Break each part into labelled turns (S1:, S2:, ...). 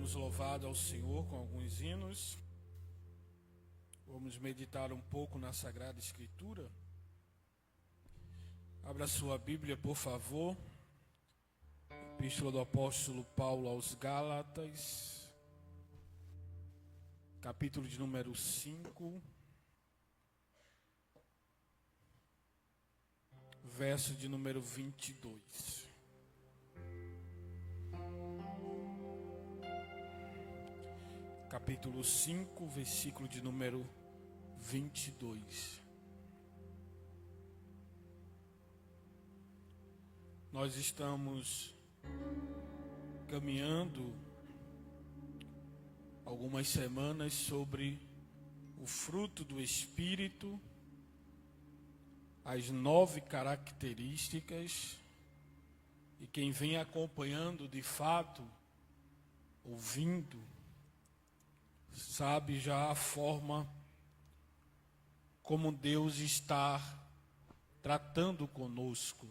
S1: Temos louvado ao Senhor com alguns hinos. Vamos meditar um pouco na Sagrada Escritura. Abra sua Bíblia, por favor. Epístola do Apóstolo Paulo aos Gálatas, capítulo de número 5, verso de número 22. Capítulo 5, versículo de número 22. Nós estamos caminhando algumas semanas sobre o fruto do Espírito, as 9 características, e quem vem acompanhando de fato, ouvindo, sabe já a forma como Deus está tratando conosco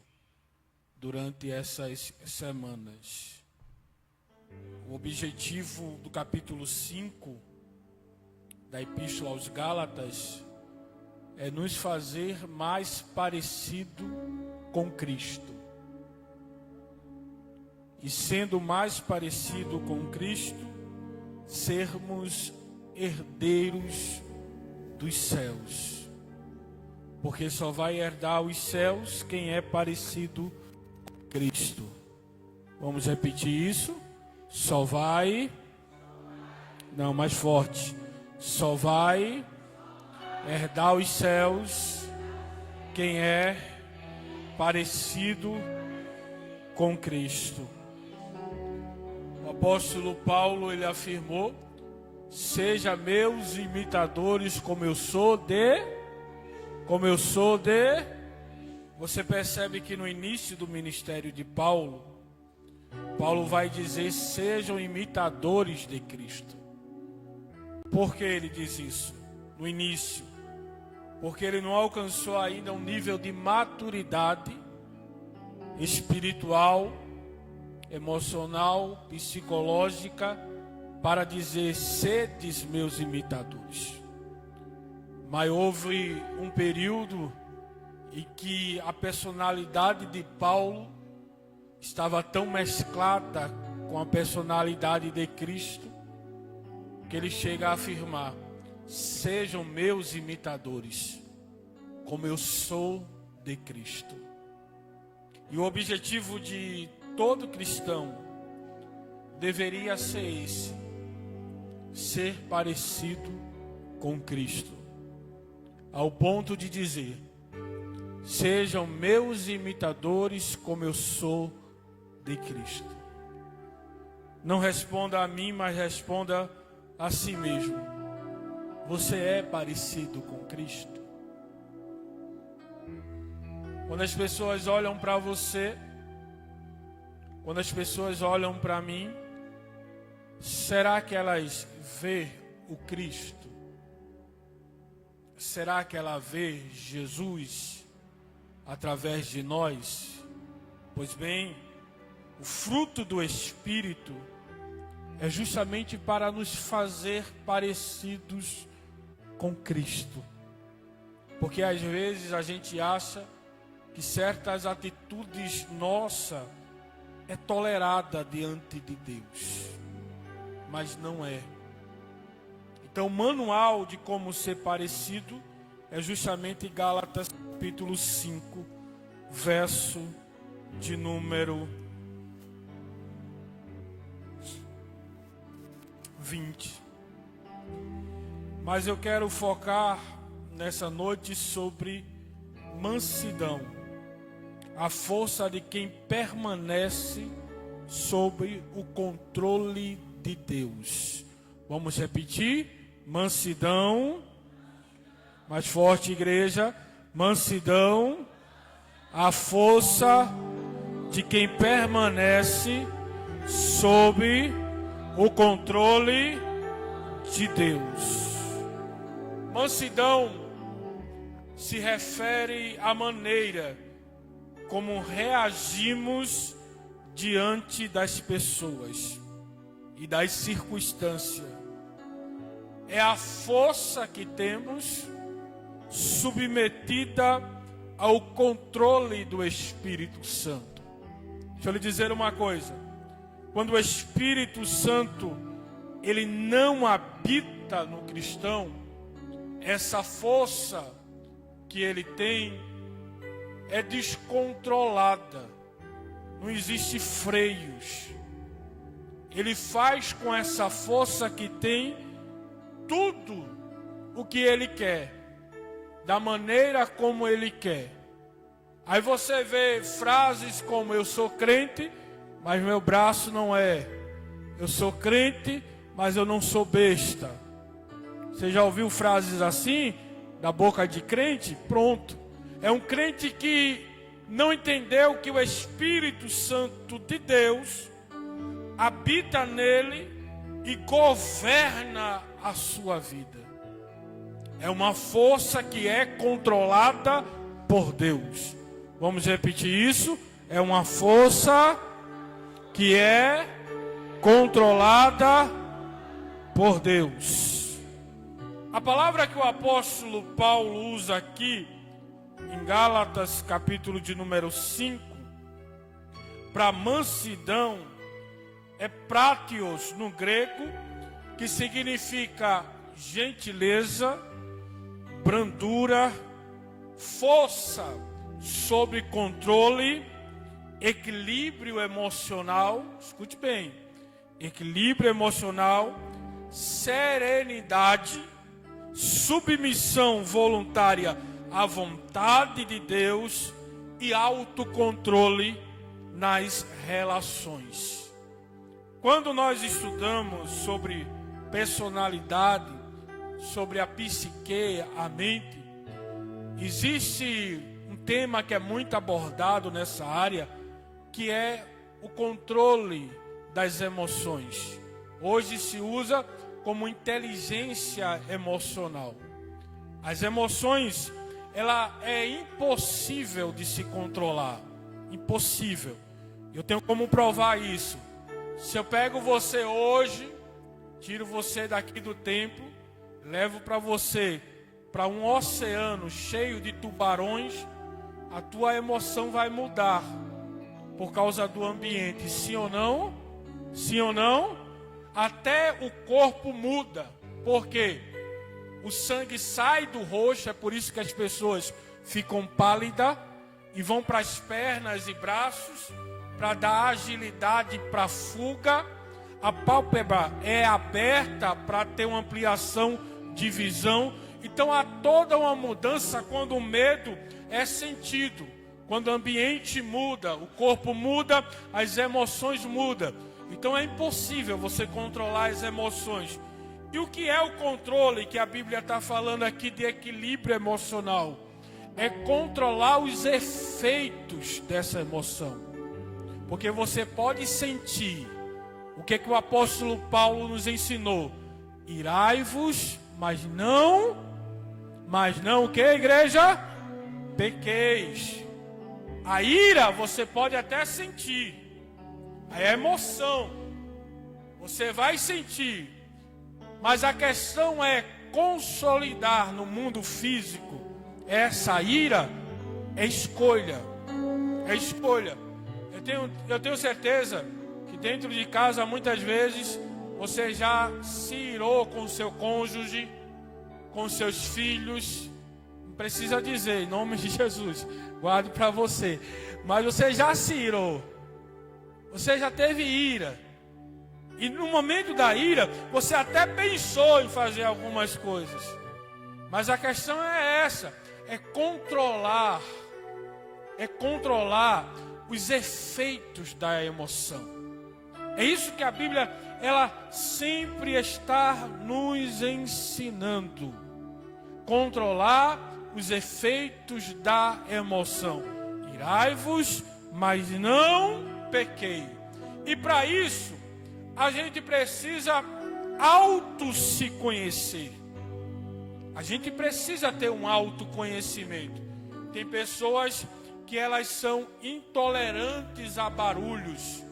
S1: durante essas semanas. O objetivo do capítulo 5 da Epístola aos Gálatas é nos fazer mais parecido com Cristo. E sendo mais parecido com Cristo, sermos herdeiros dos céus. Porque só vai herdar os céus quem é parecido com Cristo. Vamos repetir isso? Só vai... Não, mais forte. Só vai herdar os céus quem é parecido com Cristo. O apóstolo Paulo, ele afirmou: seja meus imitadores como eu sou de... Você percebe que no início do ministério de Paulo, Paulo vai dizer: sejam imitadores de Cristo. Por que ele diz isso? No início, porque ele não alcançou ainda um nível de maturidade espiritual, emocional, psicológica, para dizer: sedes meus imitadores. Mas houve um período em que a personalidade de Paulo estava tão mesclada com a personalidade de Cristo, que ele chega a afirmar: sejam meus imitadores, como eu sou de Cristo. E o objetivo de todo cristão deveria ser esse: ser parecido com Cristo, ao ponto de dizer: sejam meus imitadores como eu sou de Cristo. Não responda a mim, mas responda a si mesmo. Você é parecido com Cristo? Quando as pessoas olham para você, quando as pessoas olham para mim, será que elas vê o Cristo? Será que ela vê Jesus através de nós? Pois bem, o fruto do Espírito é justamente para nos fazer parecidos com Cristo. Porque às vezes a gente acha que certas atitudes nossas é tolerada diante de Deus, mas não é. Então o manual de como ser parecido é justamente Gálatas capítulo 5, verso de número 20. Mas eu quero focar nessa noite sobre mansidão, a força de quem permanece sob o controle de Deus. Vamos repetir: mansidão. Mais forte, igreja. Mansidão, a força de quem permanece sob o controle de Deus. Mansidão se refere à maneira como reagimos diante das pessoas. e das circunstâncias. É a força que temos submetida ao controle do Espírito Santo. Deixa eu lhe dizer uma coisa. Quando o Espírito Santo, ele não habita no cristão, essa força que ele tem é descontrolada. Não existe freios. Ele faz com essa força que tem tudo o que ele quer, da maneira como ele quer. Aí você vê frases como: eu sou crente, mas meu braço não é. Eu sou crente, mas eu não sou besta. Você já ouviu frases assim, da boca de crente? Pronto. É um crente que não entendeu que o Espírito Santo de Deus habita nele e governa a sua vida. É uma força que é controlada por Deus. Vamos repetir isso? É uma força que é controlada por Deus. A palavra que o apóstolo Paulo usa aqui, em Gálatas, capítulo de número 5, para mansidão, é prátios no grego, que significa gentileza, brandura, força sob controle, equilíbrio emocional, escute bem, equilíbrio emocional, serenidade, submissão voluntária à vontade de Deus e autocontrole nas relações. Quando nós estudamos sobre personalidade, sobre a psique, a mente, existe um tema que é muito abordado nessa área, que é o controle das emoções. Hoje se usa como inteligência emocional. As emoções, ela é impossível de se controlar. Impossível. Eu tenho como provar isso. Se eu pego você hoje, tiro você daqui do templo, levo para você para um oceano cheio de tubarões, a tua emoção vai mudar por causa do ambiente. Sim ou não? Sim ou não? Até o corpo muda. Por quê? O sangue sai do rosto, é por isso que as pessoas ficam pálidas e vão para as pernas e braços para dar agilidade para a fuga. A pálpebra é aberta para ter uma ampliação de visão. Então há toda uma mudança quando o medo é sentido. Quando o ambiente muda, o corpo muda, as emoções mudam. Então é impossível você controlar as emoções. E o que é o controle que a Bíblia está falando aqui de equilíbrio emocional? É controlar os efeitos dessa emoção. Porque você pode sentir. O que o apóstolo Paulo nos ensinou? Irai-vos, mas não o que, igreja? Pequeis. A ira você pode até sentir. É emoção. Você vai sentir. Mas a questão é consolidar no mundo físico essa ira. É escolha. É escolha. Eu tenho certeza que dentro de casa muitas vezes você já se irou com seu cônjuge, com seus filhos. Não precisa dizer, em nome de Jesus, guarde para você. Mas você já se irou. Você já teve ira. E no momento da ira, você até pensou em fazer algumas coisas. Mas a questão é essa, é controlar os efeitos da emoção. É isso que a Bíblia, ela sempre está nos ensinando. Controlar os efeitos da emoção. Irai-vos, mas não pequei. E para isso, a gente precisa se conhecer. A gente precisa ter um autoconhecimento. Tem pessoas que elas são intolerantes a barulhos.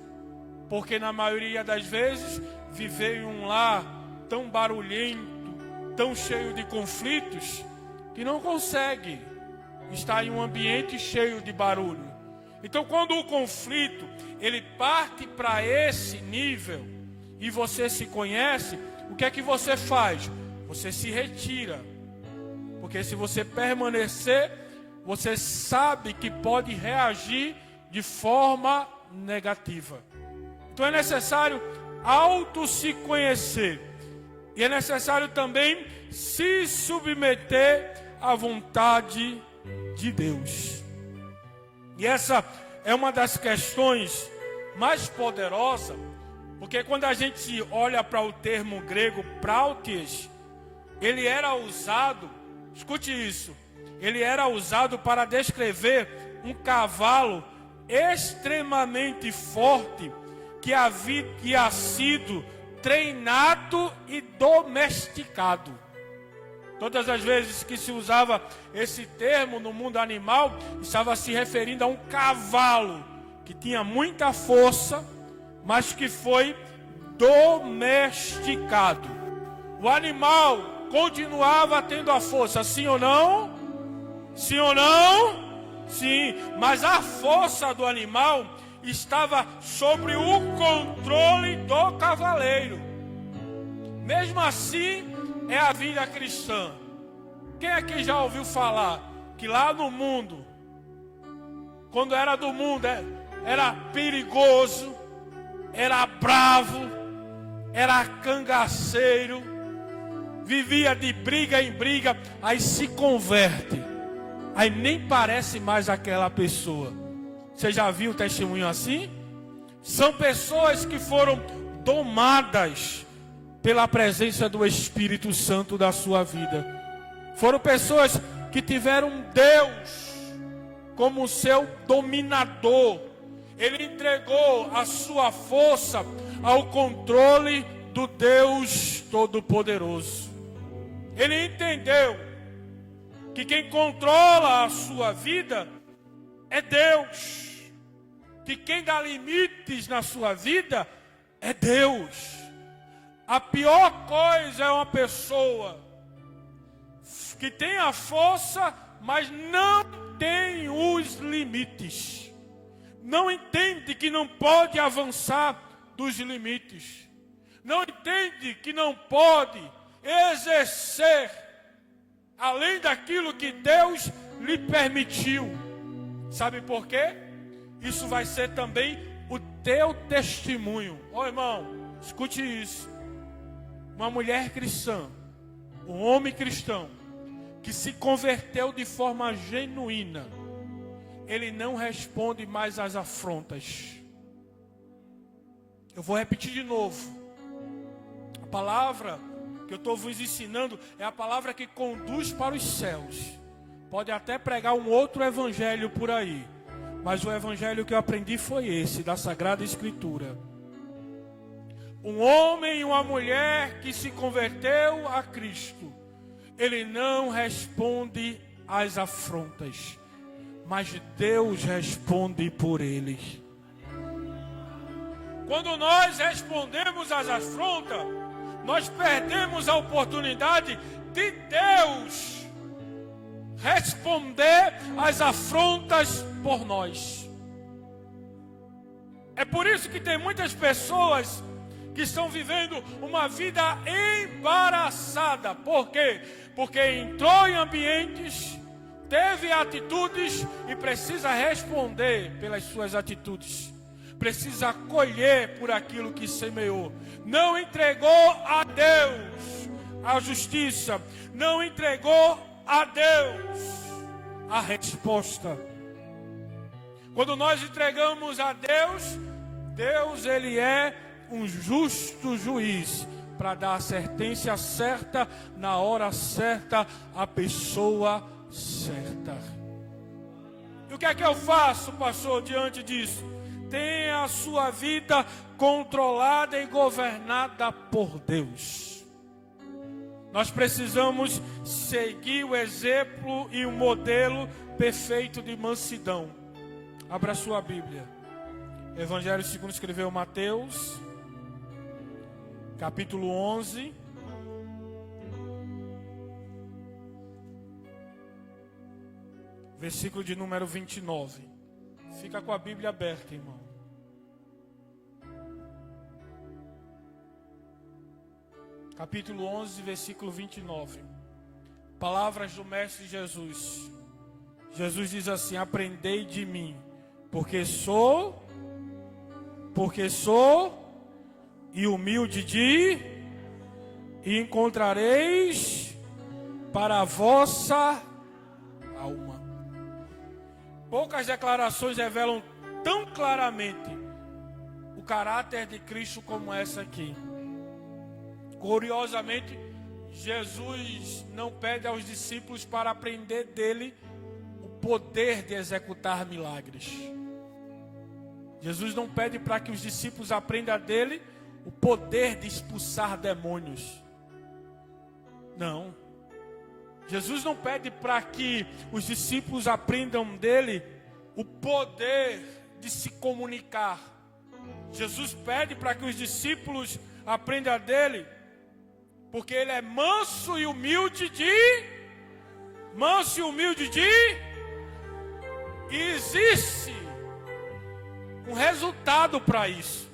S1: porque na maioria das vezes viver em um lar tão barulhento, tão cheio de conflitos, que não consegue estar em um ambiente cheio de barulho. Então, quando o conflito ele parte para esse nível e você se conhece, o que é que você faz? Você se retira, porque se você permanecer, você sabe que pode reagir de forma negativa. Então é necessário se conhecer. E é necessário também se submeter à vontade de Deus. E essa é uma das questões mais poderosas, porque quando a gente olha para o termo grego prautes, ele era usado, escute isso, ele era usado para descrever um cavalo extremamente forte que havia sido treinado e domesticado. Todas as vezes que se usava esse termo no mundo animal, estava se referindo a um cavalo que tinha muita força, mas que foi domesticado. O animal continuava tendo a força, sim ou não? Sim ou não? Sim, mas a força do animal estava sobre o controle do cavaleiro. Mesmo assim, é a vida cristã. Quem aqui já ouviu falar que lá no mundo, quando era do mundo, era perigoso, era bravo, era cangaceiro, vivia de briga em briga, aí se converte, aí nem parece mais aquela pessoa. Você já viu um testemunho assim? São pessoas que foram domadas pela presença do Espírito Santo da sua vida. Foram pessoas que tiveram Deus como seu dominador. Ele entregou a sua força ao controle do Deus Todo-Poderoso. Ele entendeu que quem controla a sua vida é Deus. Que quem dá limites na sua vida é Deus. A pior coisa é uma pessoa que tem a força, mas não tem os limites. Não entende que não pode avançar dos limites. Não entende que não pode exercer além daquilo que Deus lhe permitiu. Sabe por quê? Isso vai ser também o teu testemunho. Ó, irmão, escute isso. Uma mulher cristã, um homem cristão, que se converteu de forma genuína, ele não responde mais às afrontas. Eu vou repetir de novo. A palavra que eu estou vos ensinando é a palavra que conduz para os céus. Pode até pregar um outro evangelho por aí, mas o evangelho que eu aprendi foi esse, da Sagrada Escritura. Um homem e uma mulher que se converteu a Cristo, ele não responde às afrontas, mas Deus responde por eles. Quando nós respondemos às afrontas, nós perdemos a oportunidade de Deus responder às afrontas por nós. É por isso que tem muitas pessoas que estão vivendo uma vida embaraçada. Por quê? Porque entrou em ambientes, teve atitudes e precisa responder pelas suas atitudes. Precisa colher por aquilo que semeou. Não entregou a Deus a justiça. Não entregou a Deus a resposta. Quando nós entregamos a Deus, Deus ele é um justo juiz para dar a sentença certa, na hora certa, à pessoa certa. E o que é que eu faço, pastor, diante disso? Tenha a sua vida controlada e governada por Deus. Nós precisamos seguir o exemplo e o modelo perfeito de mansidão. Abra sua Bíblia Evangelho segundo escreveu Mateus, capítulo 11, versículo de número 29. Fica com a Bíblia aberta, irmão. Capítulo 11, versículo 29. Palavras do Mestre Jesus. Jesus diz assim: aprendei de mim, porque sou e humilde e encontrareis para a vossa alma. Poucas declarações revelam tão claramente o caráter de Cristo como essa aqui. Curiosamente, Jesus não pede aos discípulos para aprender dele o poder de executar milagres. Jesus não pede para que os discípulos aprendam dele o poder de expulsar demônios. Não. Jesus não pede para que os discípulos aprendam dele o poder de se comunicar. Jesus pede para que os discípulos aprendam dele, porque ele é manso e humilde e existe um resultado para isso.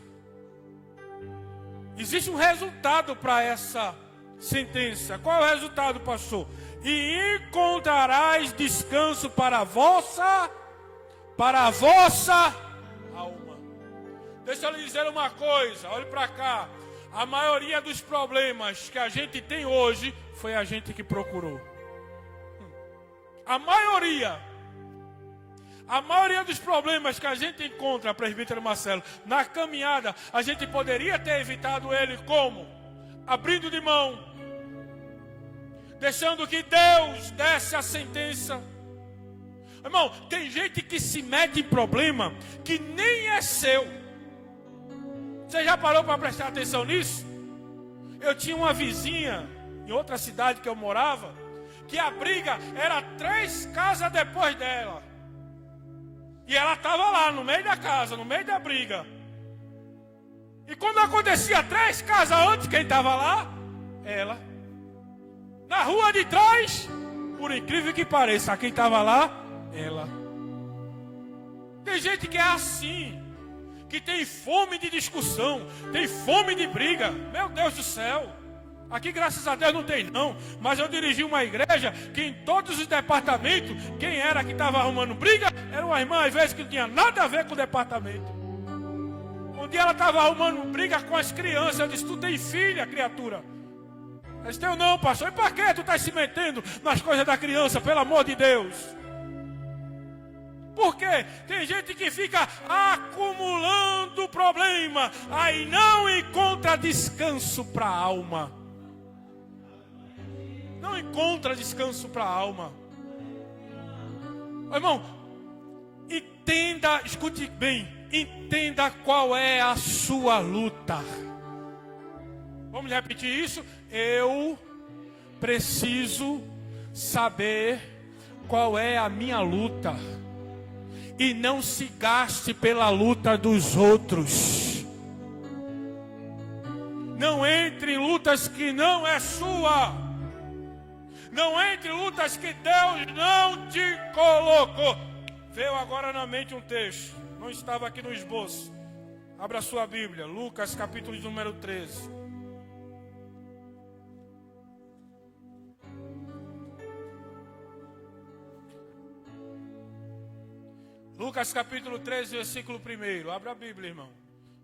S1: Existe um resultado para essa sentença. Qual é o resultado, pastor? E encontrarás descanso para a vossa alma. Deixa eu lhe dizer uma coisa, olhe para cá. A maioria dos problemas que a gente tem hoje foi a gente que procurou. A maioria dos problemas que a gente encontra, presbítero Marcelo, na caminhada, a gente poderia ter evitado ele como? Abrindo de mão, deixando que Deus desse a sentença. Irmão, tem gente que se mete em problema que nem é seu. Você já parou para prestar atenção nisso? Eu tinha uma vizinha em outra cidade que eu morava, que a briga era 3 casas depois dela. E ela estava lá, no meio da casa, no meio da briga. E quando acontecia 3 casas antes, quem estava lá? Ela. Na rua de trás, por incrível que pareça, quem estava lá? Ela. Tem gente que é assim, que tem fome de discussão, tem fome de briga. Meu Deus do céu. Aqui, graças a Deus, não tem não. Mas eu dirigi uma igreja que em todos os departamentos, quem era que estava arrumando briga, era uma irmã, às vezes, que não tinha nada a ver com o departamento. Um dia ela estava arrumando briga com as crianças. Eu disse: tu tem filha, criatura? Ela disse: eu não, pastor. E para que tu está se metendo nas coisas da criança, pelo amor de Deus? Por quê? Tem gente que fica acumulando problema, aí não encontra descanso para a alma. Não encontra descanso para a alma. Irmão, entenda, escute bem, entenda qual é a sua luta. Vamos repetir isso? Eu preciso saber qual é a minha luta. E não se gaste pela luta dos outros. Não entre em lutas que não é sua. Não entre em lutas que Deus não te colocou. Veio agora na mente um texto. Não estava aqui no esboço. Abra a sua Bíblia. Lucas capítulo número 13. Lucas capítulo 13, versículo 1. Abra a Bíblia, irmão.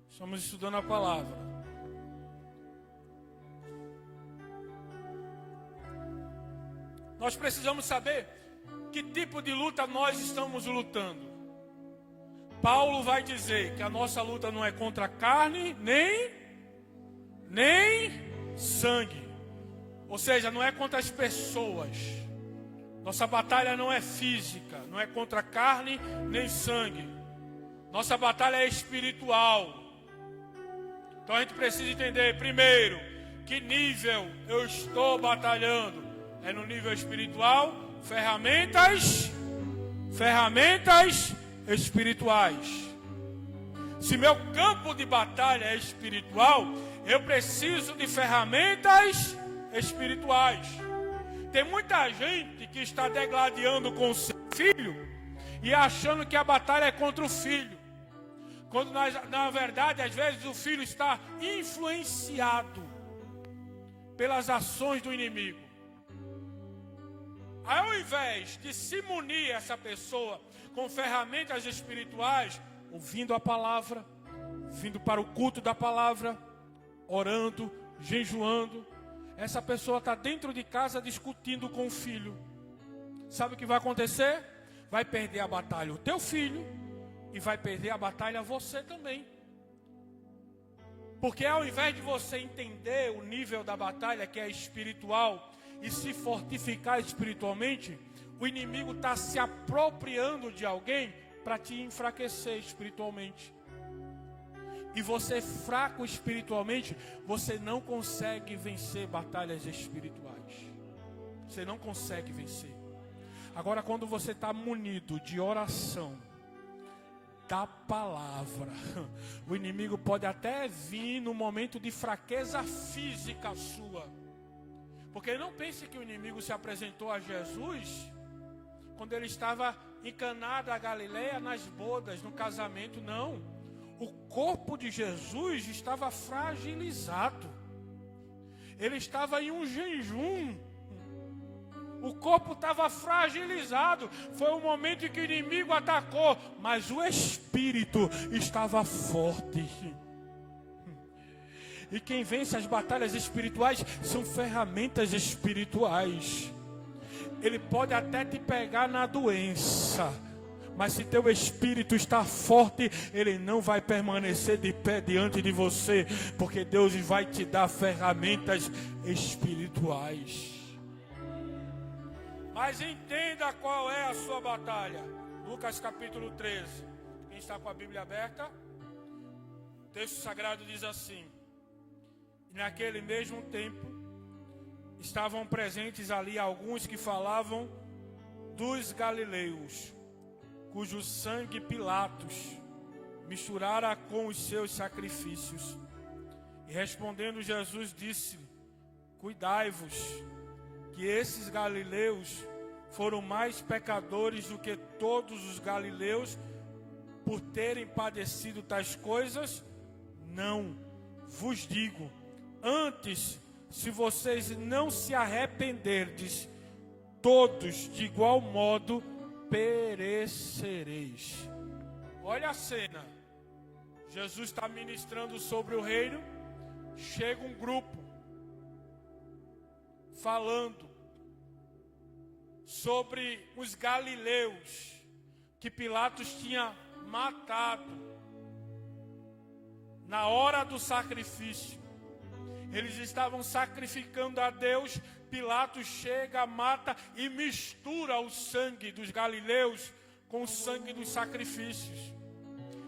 S1: Estamos estudando a palavra. Nós precisamos saber que tipo de luta nós estamos lutando. Paulo vai dizer que a nossa luta não é contra a carne, nem sangue. Ou seja, não é contra as pessoas. Nossa batalha não é física, não é contra carne nem sangue. Nossa batalha é espiritual. Então a gente precisa entender, primeiro, que nível eu estou batalhando. É no nível espiritual, ferramentas espirituais. Se meu campo de batalha é espiritual, eu preciso de ferramentas espirituais. Tem muita gente que está degladiando com o seu filho e achando que a batalha é contra o filho. Quando na verdade, às vezes, o filho está influenciado pelas ações do inimigo. Aí, ao invés de se munir essa pessoa com ferramentas espirituais, ouvindo a palavra, vindo para o culto da palavra, orando, jejuando, essa pessoa está dentro de casa discutindo com o filho. Sabe o que vai acontecer? Vai perder a batalha o teu filho e vai perder a batalha você também. Porque ao invés de você entender o nível da batalha, que é espiritual, e se fortificar espiritualmente, o inimigo está se apropriando de alguém para te enfraquecer espiritualmente. E você fraco espiritualmente, você não consegue vencer batalhas espirituais. Você não consegue vencer. Agora, quando você está munido de oração, da palavra, o inimigo pode até vir no momento de fraqueza física sua. Porque não pense que o inimigo se apresentou a Jesus quando ele estava em Caná da Galileia, nas bodas, no casamento. Não. O corpo de Jesus estava fragilizado. Ele estava em um jejum. O corpo estava fragilizado. Foi o momento em que o inimigo atacou, mas o espírito estava forte. E quem vence as batalhas espirituais são ferramentas espirituais. Ele pode até te pegar na doença, mas se teu espírito está forte, ele não vai permanecer de pé diante de você, porque Deus vai te dar ferramentas espirituais. Mas entenda qual é a sua batalha. Lucas capítulo 13. Quem está com a Bíblia aberta? O texto sagrado diz assim: e naquele mesmo tempo estavam presentes ali alguns que falavam dos galileus, cujo sangue Pilatos misturara com os seus sacrifícios. E respondendo Jesus disse: cuidai-vos, que esses galileus foram mais pecadores do que todos os galileus por terem padecido tais coisas? Não vos digo, antes, se vocês não se arrependerdes, todos de igual modo perecereis. Olha a cena. Jesus está ministrando sobre o reino. Chega um grupo falando sobre os galileus que Pilatos tinha matado na hora do sacrifício. Eles estavam sacrificando a Deus. Pilatos chega, mata e mistura o sangue dos galileus com o sangue dos sacrifícios.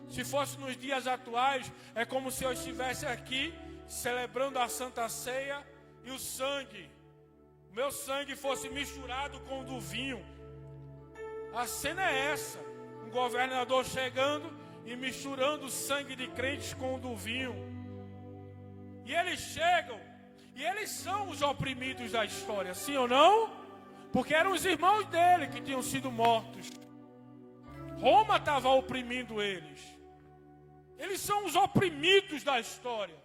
S1: Se fosse nos dias atuais, é como se eu estivesse aqui celebrando a Santa Ceia e o sangue, o meu sangue, fosse misturado com o do vinho. A cena é essa: um governador chegando e misturando o sangue de crentes com o do vinho. E eles chegam, e eles são os oprimidos da história, sim ou não? Porque eram os irmãos dele que tinham sido mortos. Roma estava oprimindo eles. Eles são os oprimidos da história.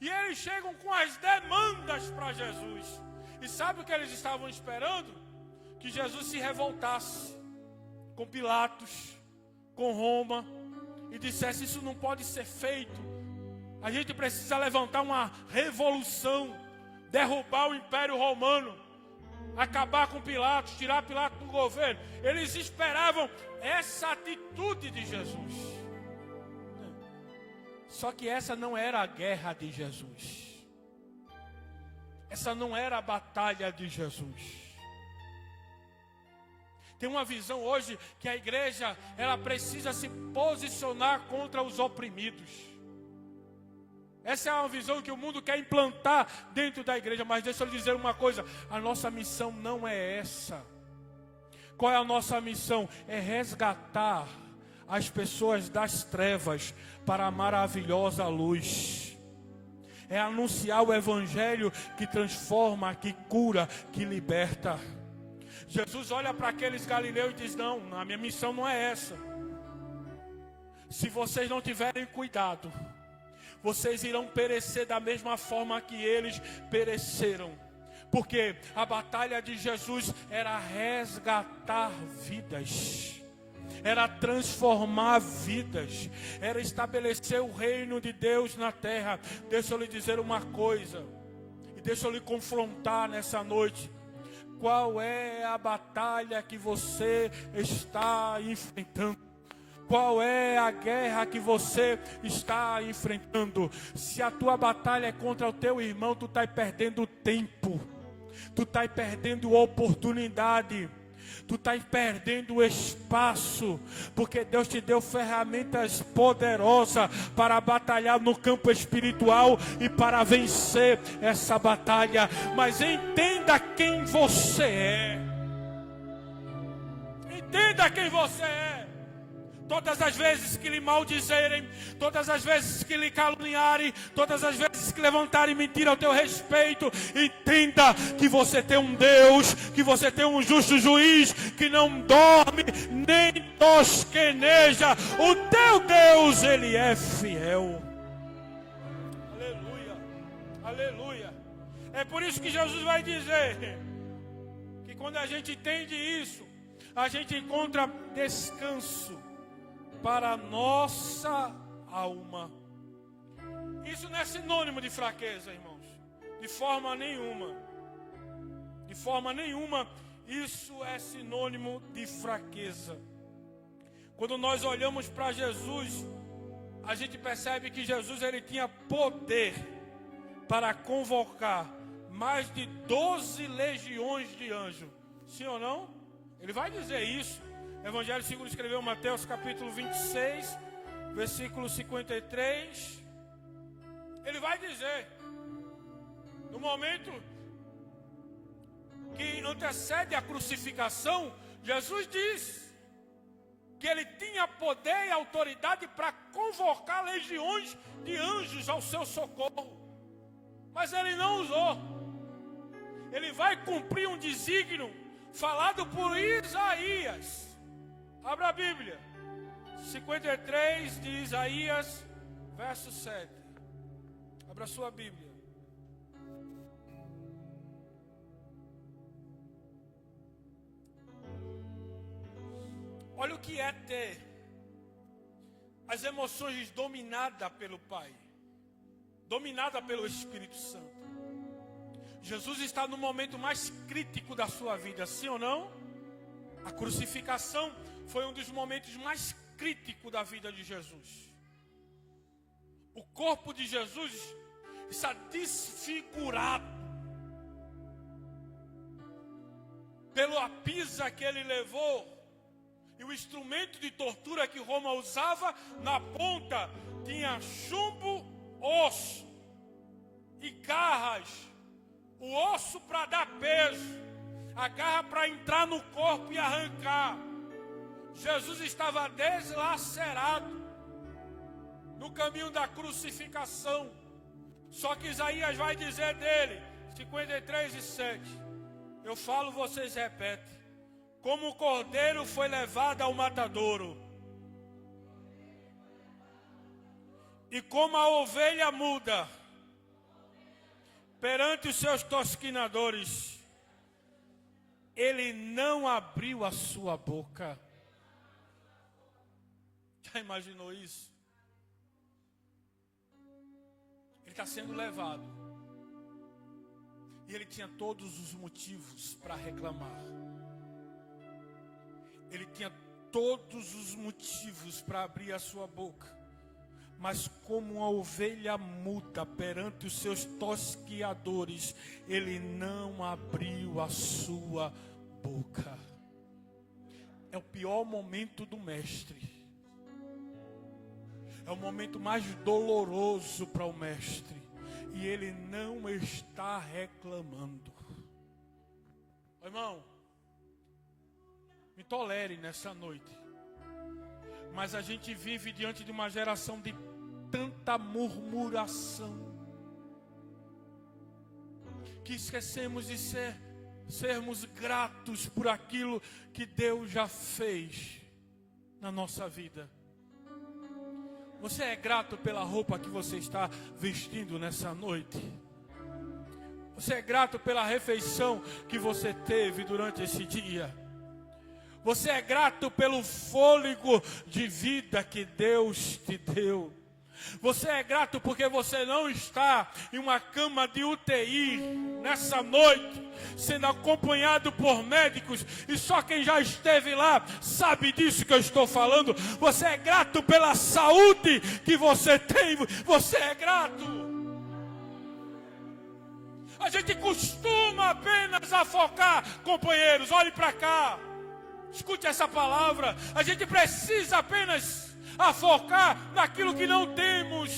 S1: E eles chegam com as demandas para Jesus. E sabe o que eles estavam esperando? Que Jesus se revoltasse com Pilatos, com Roma, e dissesse: isso não pode ser feito. A gente precisa levantar uma revolução, derrubar o Império Romano, acabar com Pilatos, tirar Pilatos do governo. Eles esperavam essa atitude de Jesus. Só que essa não era a guerra de Jesus. Essa não era a batalha de Jesus. Tem uma visão hoje que a igreja, ela precisa se posicionar contra os oprimidos. Essa é uma visão que o mundo quer implantar dentro da igreja. Mas deixa eu lhe dizer uma coisa: a nossa missão não é essa. Qual é a nossa missão? É resgatar as pessoas das trevas para a maravilhosa luz. É anunciar o evangelho que transforma, que cura, que liberta. Jesus olha para aqueles galileus e diz: não, a minha missão não é essa. Se vocês não tiverem cuidado, vocês irão perecer da mesma forma que eles pereceram. Porque a batalha de Jesus era resgatar vidas, era transformar vidas, era estabelecer o reino de Deus na terra. Deixa eu lhe dizer uma coisa, e deixa eu lhe confrontar nessa noite. Qual é a batalha que você está enfrentando? Qual é a guerra que você está enfrentando? Se a tua batalha é contra o teu irmão, tu está perdendo tempo, tu está perdendo oportunidade, tu está perdendo espaço, porque Deus te deu ferramentas poderosas para batalhar no campo espiritual e para vencer essa batalha. Mas entenda quem você é. Entenda quem você é. Todas as vezes que lhe maldizerem, todas as vezes que lhe caluniarem, todas as vezes que levantarem mentira ao teu respeito, entenda que você tem um Deus, que você tem um justo juiz, que não dorme nem tosqueneja. O teu Deus, Ele é fiel. Aleluia, aleluia. É por isso que Jesus vai dizer que quando a gente entende isso, a gente encontra descanso para a nossa alma. Isso não é sinônimo de fraqueza, irmãos. De forma nenhuma. De forma nenhuma, isso é sinônimo de fraqueza. Quando nós olhamos para Jesus, a gente percebe que Jesus ele tinha poder para convocar mais de 12 legiões de anjos. Sim ou não? Ele vai dizer isso. Evangelho segundo escreveu Mateus capítulo 26, versículo 53. Ele vai dizer, no momento que antecede a crucificação, Jesus diz que ele tinha poder e autoridade para convocar legiões de anjos ao seu socorro. Mas ele não usou. Ele vai cumprir um desígnio falado por Isaías. Abra a Bíblia, 53 de Isaías, verso 7. Abra a sua Bíblia. Olha o que é ter as emoções dominadas pelo Pai, dominada pelo Espírito Santo. Jesus está no momento mais crítico da sua vida, sim ou não? A crucificação foi um dos momentos mais críticos da vida de Jesus. O corpo de Jesus está desfigurado pela pisa que ele levou. E o instrumento de tortura que Roma usava, na ponta tinha chumbo, osso e garras. O osso para dar peso, a garra para entrar no corpo e arrancar. Jesus estava deslacerado no caminho da crucificação. Só que Isaías vai dizer dele, 53 e 7. Eu falo, vocês repetem. Como o cordeiro foi levado ao matadouro, e como a ovelha muda perante os seus tosquinadores, ele não abriu a sua boca. Já imaginou isso? Ele está sendo levado. E ele tinha todos os motivos para reclamar. Ele tinha todos os motivos para abrir a sua boca. Mas como uma ovelha muda perante os seus tosquiadores, ele não abriu a sua boca. É o pior momento do mestre. É o momento mais doloroso para o mestre. E ele não está reclamando. Irmão, me tolere nessa noite. Mas a gente vive diante de uma geração de tanta murmuração, que esquecemos de sermos gratos por aquilo que Deus já fez na nossa vida. Você é grato pela roupa que você está vestindo nessa noite? Você é grato pela refeição que você teve durante esse dia? Você é grato pelo fôlego de vida que Deus te deu? Você é grato porque você não está em uma cama de UTI nessa noite, sendo acompanhado por médicos, e só quem já esteve lá sabe disso que eu estou falando. Você é grato pela saúde que você tem. Você é grato. A gente costuma apenas afocar, companheiros, olhe para cá, escute essa palavra. A gente precisa apenas afocar naquilo que não temos,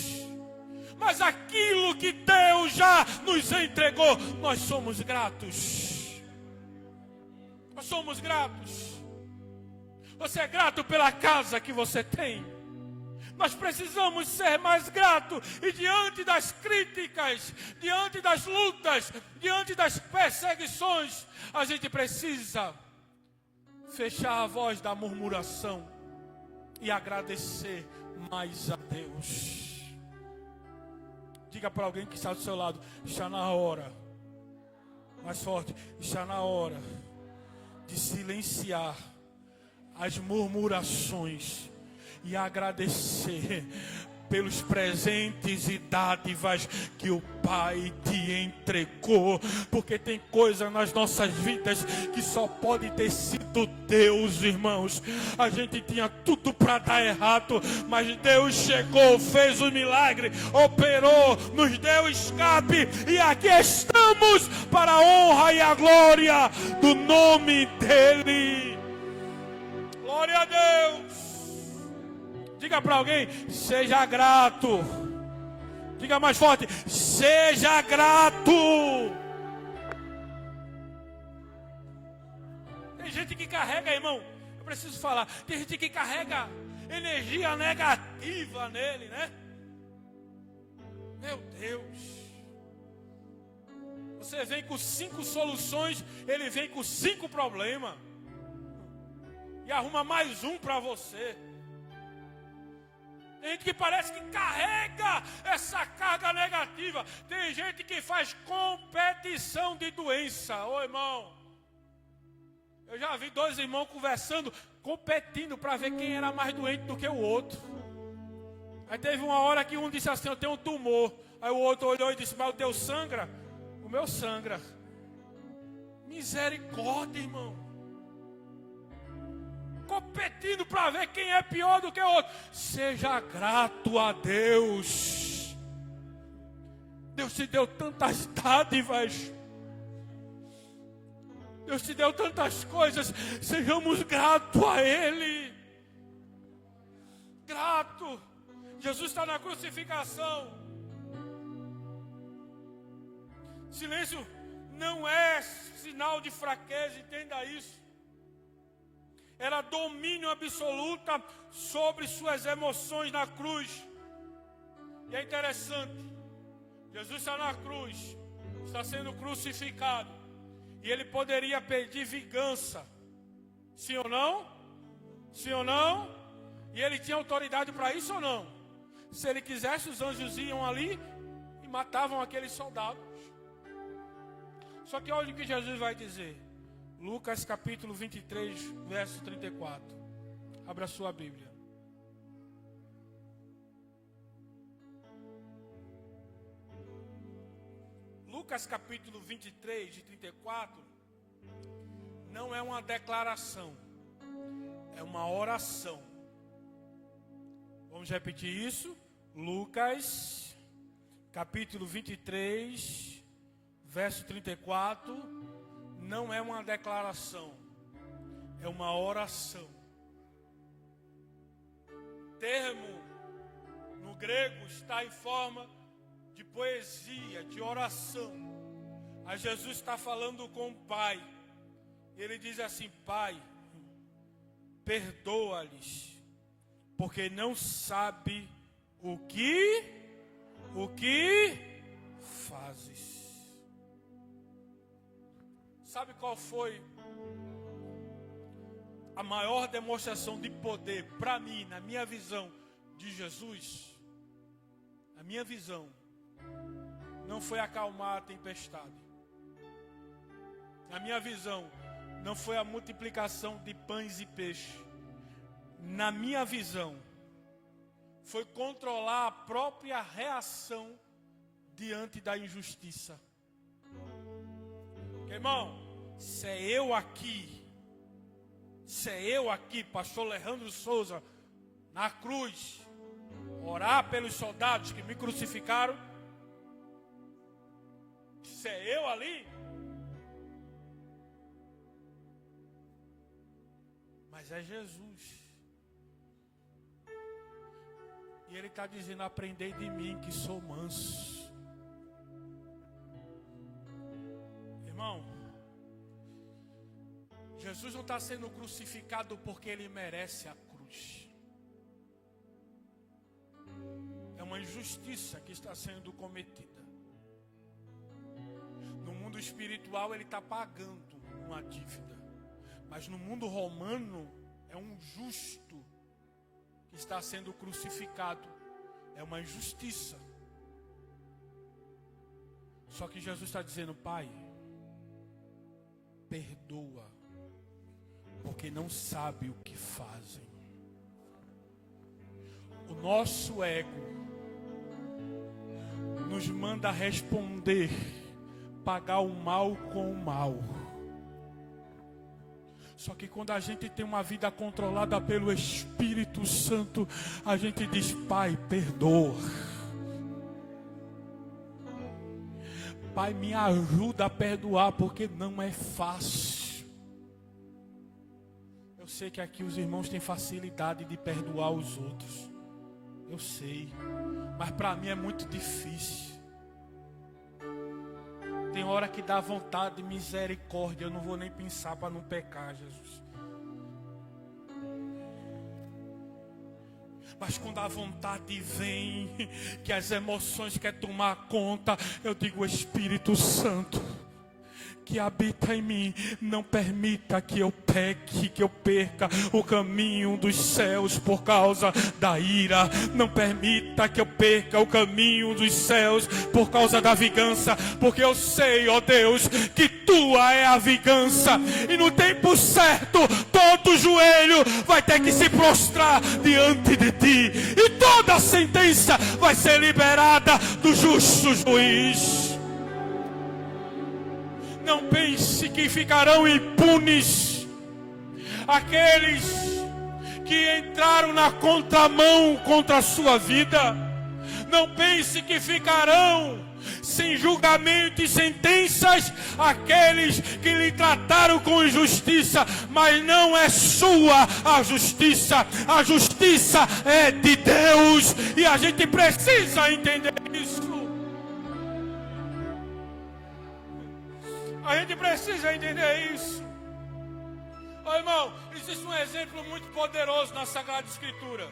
S1: mas aquilo que Deus já nos entregou, nós somos gratos. Nós somos gratos. Você é grato pela casa que você tem. Nós precisamos ser mais gratos, e diante das críticas, diante das lutas, diante das perseguições, a gente precisa fechar a voz da murmuração e agradecer mais a Deus. Diga para alguém que está do seu lado: está na hora, mais forte, está na hora de silenciar as murmurações e agradecer pelos presentes e dádivas que o Pai te entregou, porque tem coisa nas nossas vidas que só pode ter sido Deus, irmãos. A gente tinha tudo para dar errado, mas Deus chegou, fez o milagre, operou, nos deu escape, e aqui estamos para a honra e a glória do nome dEle. Glória a Deus. Diga para alguém: seja grato. Diga mais forte: seja grato. Tem gente que carrega, irmão, eu preciso falar, tem gente que carrega energia negativa nele, né? Meu Deus. Você vem com 5 soluções, ele vem com 5 problemas. E arruma mais um para você. Tem gente que parece que carrega essa carga negativa. Tem gente que faz competição de doença. Ô irmão, eu já vi 2 irmãos conversando, competindo para ver quem era mais doente do que o outro. Aí teve uma hora que um disse assim: eu tenho um tumor. Aí o outro olhou e disse: mas o teu sangra? O meu sangra. Misericórdia, irmão. Competindo para ver quem é pior do que o outro. Seja grato a Deus. Deus te deu tantas dádivas. Deus te deu tantas coisas. Sejamos gratos a Ele. Grato. Jesus está na crucificação. Silêncio não é sinal de fraqueza, entenda isso. Era domínio absoluto sobre suas emoções na cruz. E é interessante, Jesus está na cruz, está sendo crucificado, e ele poderia pedir vingança, sim ou não? Sim ou não? E ele tinha autoridade para isso ou não? Se ele quisesse, os anjos iam ali e matavam aqueles soldados. Só que olha o que Jesus vai dizer. Lucas capítulo 23, verso 34. Abra a sua Bíblia. Lucas capítulo 23, de 34, não é uma declaração, é uma oração. Vamos repetir isso? Lucas capítulo 23, verso 34. Não é uma declaração, é uma oração. Termo no grego está em forma de poesia, de oração. Aí Jesus está falando com o Pai. Ele diz assim: Pai, perdoa-lhes, porque não sabe o que fazes. Sabe qual foi a maior demonstração de poder para mim, na minha visão de Jesus? A minha visão não foi acalmar a tempestade. Na minha visão não foi a multiplicação de pães e peixes. Na minha visão foi controlar a própria reação diante da injustiça. Irmão, se é eu aqui, pastor Alejandro Souza, na cruz, orar pelos soldados que me crucificaram, se é eu ali, mas é Jesus. E Ele está dizendo: aprendei de mim que sou manso. Irmão, Jesus não está sendo crucificado porque Ele merece a cruz. É uma injustiça que está sendo cometida. No mundo espiritual Ele está pagando uma dívida. Mas no mundo romano é um justo que está sendo crucificado. É uma injustiça. Só que Jesus está dizendo: Pai, perdoa, porque não sabe o que fazem. O nosso ego nos manda responder, pagar o mal com o mal. Só que quando a gente tem uma vida controlada pelo Espírito Santo, a gente diz: Pai, perdoa. Pai, me ajuda a perdoar, porque não é fácil. Eu sei que aqui os irmãos têm facilidade de perdoar os outros. Eu sei. Mas para mim é muito difícil. Tem hora que dá vontade de misericórdia. Eu não vou nem pensar para não pecar, Jesus. Mas quando a vontade vem, que as emoções querem tomar conta, eu digo: Espírito Santo, que habita em mim, não permita que eu peque, que eu perca o caminho dos céus por causa da ira. Não permita que eu perca o caminho dos céus por causa da vingança, porque eu sei, ó Deus, que tua é a vingança, e no tempo certo todo joelho vai ter que se prostrar diante de ti, e toda a sentença vai ser liberada do justo juiz. Não pense que ficarão impunes aqueles que entraram na contramão contra a sua vida. Não pense que ficarão sem julgamento e sentenças aqueles que lhe trataram com injustiça. Mas não é sua a justiça é de Deus, e a gente precisa entender isso. A gente precisa entender isso. Ô irmão, existe um exemplo muito poderoso na Sagrada Escritura.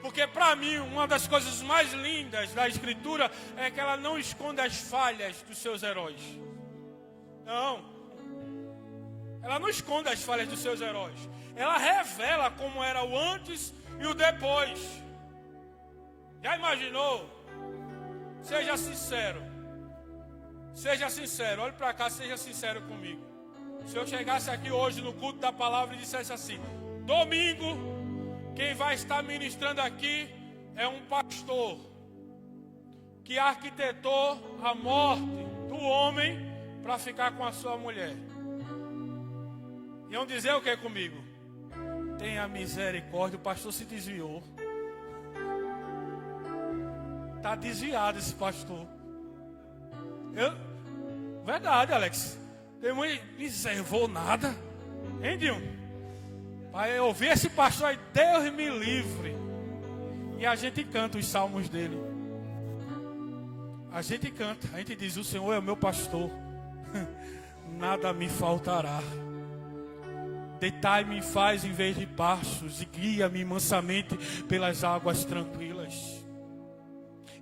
S1: Porque para mim, uma das coisas mais lindas da Escritura é que ela não esconde as falhas dos seus heróis. Não. Ela não esconde as falhas dos seus heróis. Ela revela como era o antes e o depois. Já imaginou? Seja sincero. Seja sincero, olhe para cá, seja sincero comigo. Se eu chegasse aqui hoje no culto da palavra e dissesse assim: domingo, quem vai estar ministrando aqui é um pastor que arquitetou a morte do homem para ficar com a sua mulher. Iam dizer o que comigo? Tenha misericórdia, o pastor se desviou. Está desviado esse pastor. Verdade, Alex. Eu não reservou nada. Hein, Dinho? Pai, eu ouvi esse pastor aí, Deus me livre. E a gente canta os salmos dele. A gente canta, a gente diz: o Senhor é o meu pastor, nada me faltará. Deitai-me em faz em vez de pastos, e guia-me mansamente pelas águas tranquilas.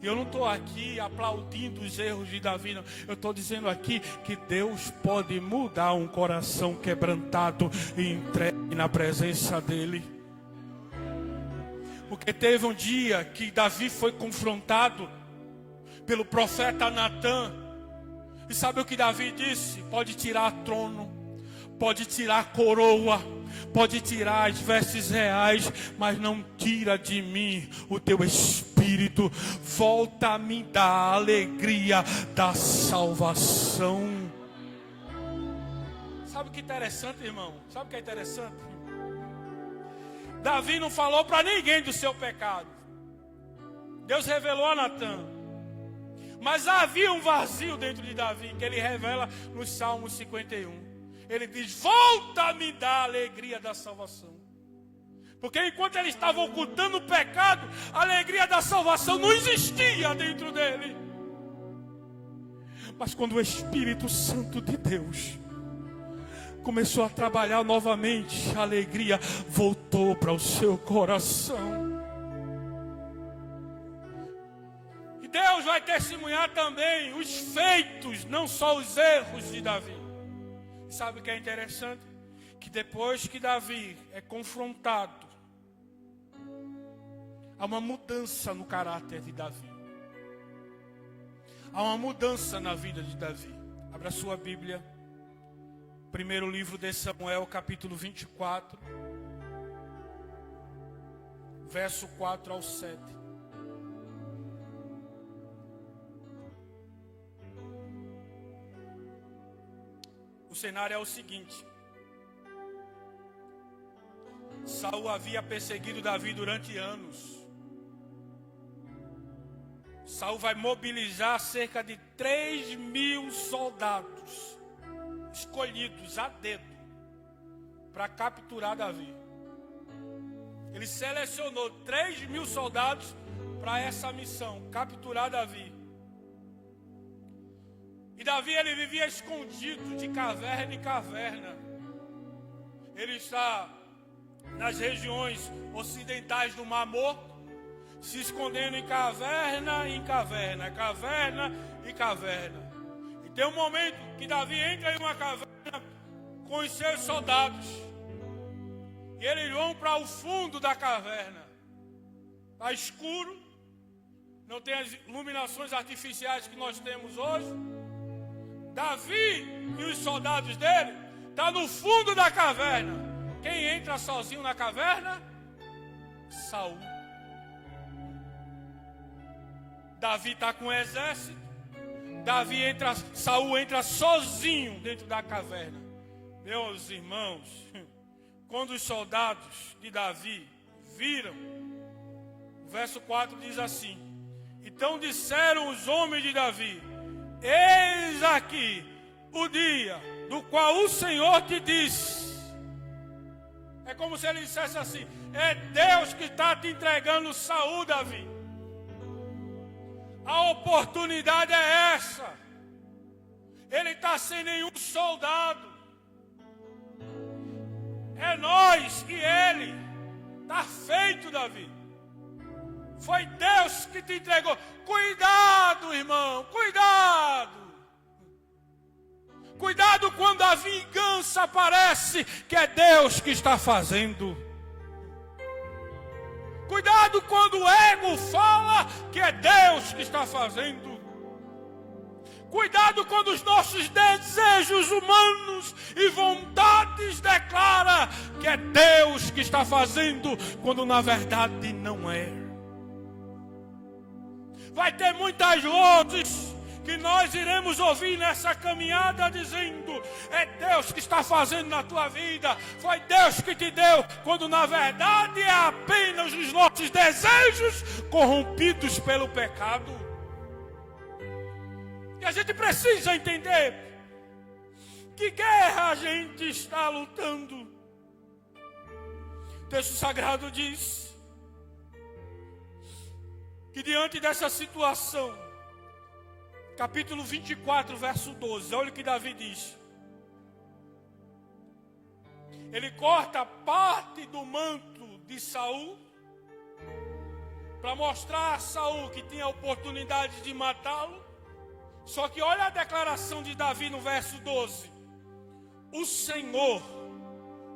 S1: E eu não estou aqui aplaudindo os erros de Davi, não. Eu estou dizendo aqui que Deus pode mudar um coração quebrantado e entregue na presença dEle. Porque teve um dia que Davi foi confrontado pelo profeta Natã. E sabe o que Davi disse? Pode tirar trono, pode tirar coroa, pode tirar as vestes reais, mas não tira de mim o teu espírito. Volta a me dar a alegria da salvação. Sabe o que é interessante, irmão? Sabe o que é interessante? Davi não falou para ninguém do seu pecado. Deus revelou a Natã. Mas havia um vazio dentro de Davi, que ele revela no Salmo 51. Ele diz: volta a me dar a alegria da salvação. Porque enquanto ele estava ocultando o pecado, a alegria da salvação não existia dentro dele. Mas quando o Espírito Santo de Deus começou a trabalhar novamente, a alegria voltou para o seu coração. E Deus vai testemunhar também os feitos, não só os erros de Davi. Sabe o que é interessante? Que depois que Davi é confrontado, há uma mudança no caráter de Davi. Há uma mudança na vida de Davi. Abra sua Bíblia. Primeiro livro de Samuel, capítulo 24. Verso 4 ao 7. O cenário é o seguinte: Saul havia perseguido Davi durante anos. Saul vai mobilizar cerca de 3.000 soldados, escolhidos a dedo, para capturar Davi. Ele selecionou 3.000 soldados para essa missão, capturar Davi. E Davi, ele vivia escondido de caverna em caverna. Ele está nas regiões ocidentais do Mar Morto, se escondendo em caverna em caverna, caverna e caverna. E tem um momento que Davi entra em uma caverna com os seus soldados. E eles vão para o fundo da caverna. Está escuro, não tem as iluminações artificiais que nós temos hoje. Davi e os soldados dele estão no fundo da caverna. Quem entra sozinho na caverna? Saul. Davi está com o exército. Saul entra sozinho dentro da caverna. Meus irmãos, quando os soldados de Davi viram, o verso 4 diz assim: então disseram os homens de Davi: eis aqui o dia do qual o Senhor te disse. É como se ele dissesse assim: é Deus que está te entregando Saul, Davi. A oportunidade é essa. Ele está sem nenhum soldado. É nós e ele. Está feito, Davi. Foi Deus que te entregou. Cuidado, irmão, cuidado. Cuidado quando a vingança parece que é Deus que está fazendo. Cuidado quando o ego fala que é Deus que está fazendo. Cuidado quando os nossos desejos humanos e vontades declaram que é Deus que está fazendo, quando na verdade não é. Vai ter muitas vozes que nós iremos ouvir nessa caminhada dizendo: é Deus que está fazendo na tua vida, foi Deus que te deu, quando na verdade é apenas os nossos desejos corrompidos pelo pecado. E a gente precisa entender que guerra a gente está lutando. O texto sagrado diz que diante dessa situação, capítulo 24, verso 12, olha o que Davi diz: Ele corta parte do manto de Saul para mostrar a Saul que tinha a oportunidade de matá-lo. Só que olha a declaração de Davi no verso 12: o Senhor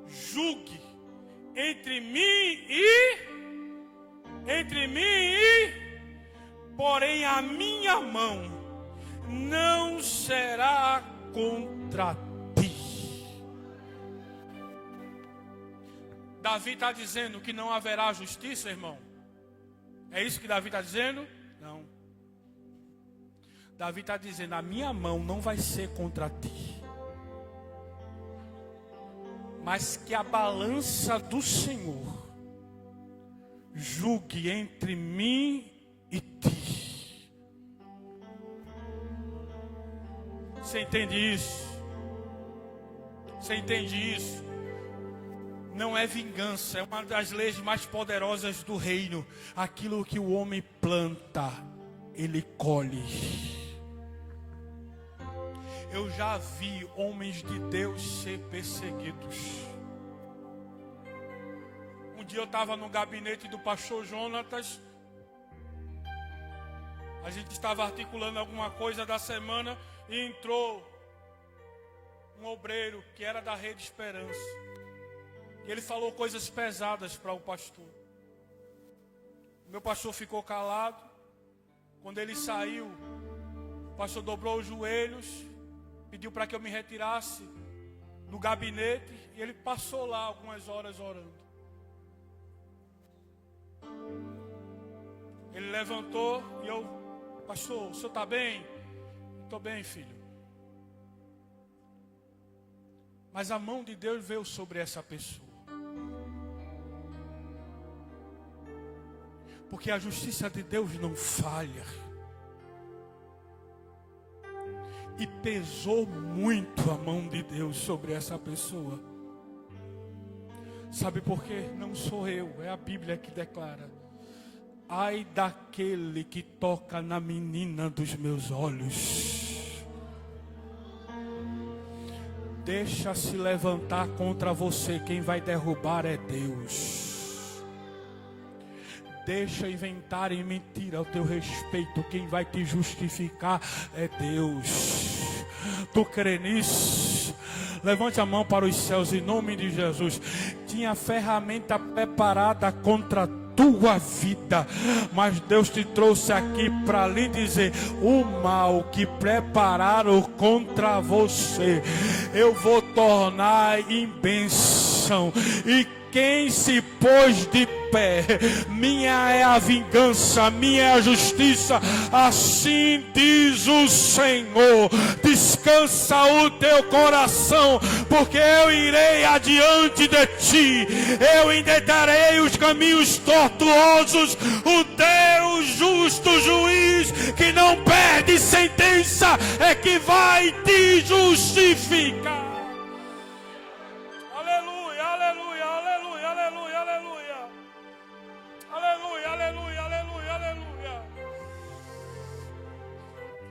S1: julgue entre mim e porém a minha mão não será contra ti. Davi está dizendo que não haverá justiça, irmão? É isso que Davi está dizendo? Não. Davi está dizendo: a minha mão não vai ser contra ti, mas que a balança do Senhor julgue entre mim e ti. Você entende isso? Você entende isso? Não é vingança, é uma das leis mais poderosas do reino. Aquilo que o homem planta, ele colhe. Eu já vi homens de Deus ser perseguidos. Um dia eu estava no gabinete do pastor Jonatas. A gente estava articulando alguma coisa da semana e entrou um obreiro que era da Rede Esperança. E ele falou coisas pesadas para o pastor. Meu pastor ficou calado. Quando ele saiu, o pastor dobrou os joelhos, pediu para que eu me retirasse do gabinete, e ele passou lá algumas horas orando. Ele levantou e eu: pastor, o senhor está bem? Estou bem, filho. Mas a mão de Deus veio sobre essa pessoa. Porque a justiça de Deus não falha. E pesou muito a mão de Deus sobre essa pessoa. Sabe por quê? Não sou eu, é a Bíblia que declara: ai daquele que toca na menina dos meus olhos. Deixa se levantar contra você, quem vai derrubar é Deus. Deixa inventarem mentira ao teu respeito, quem vai te justificar é Deus. Tu crê nisso? Levante a mão para os céus em nome de Jesus. Tinha ferramenta preparada contra tua vida, mas Deus te trouxe aqui para lhe dizer: o mal que prepararam contra você, eu vou tornar em bênção. E quem se pôs de pé, minha é a vingança, minha é a justiça, assim diz o Senhor. Descansa o teu coração, porque eu irei adiante de ti, eu endireitarei os caminhos tortuosos. O Deus justo juiz, que não perde sentença, é que vai te justificar.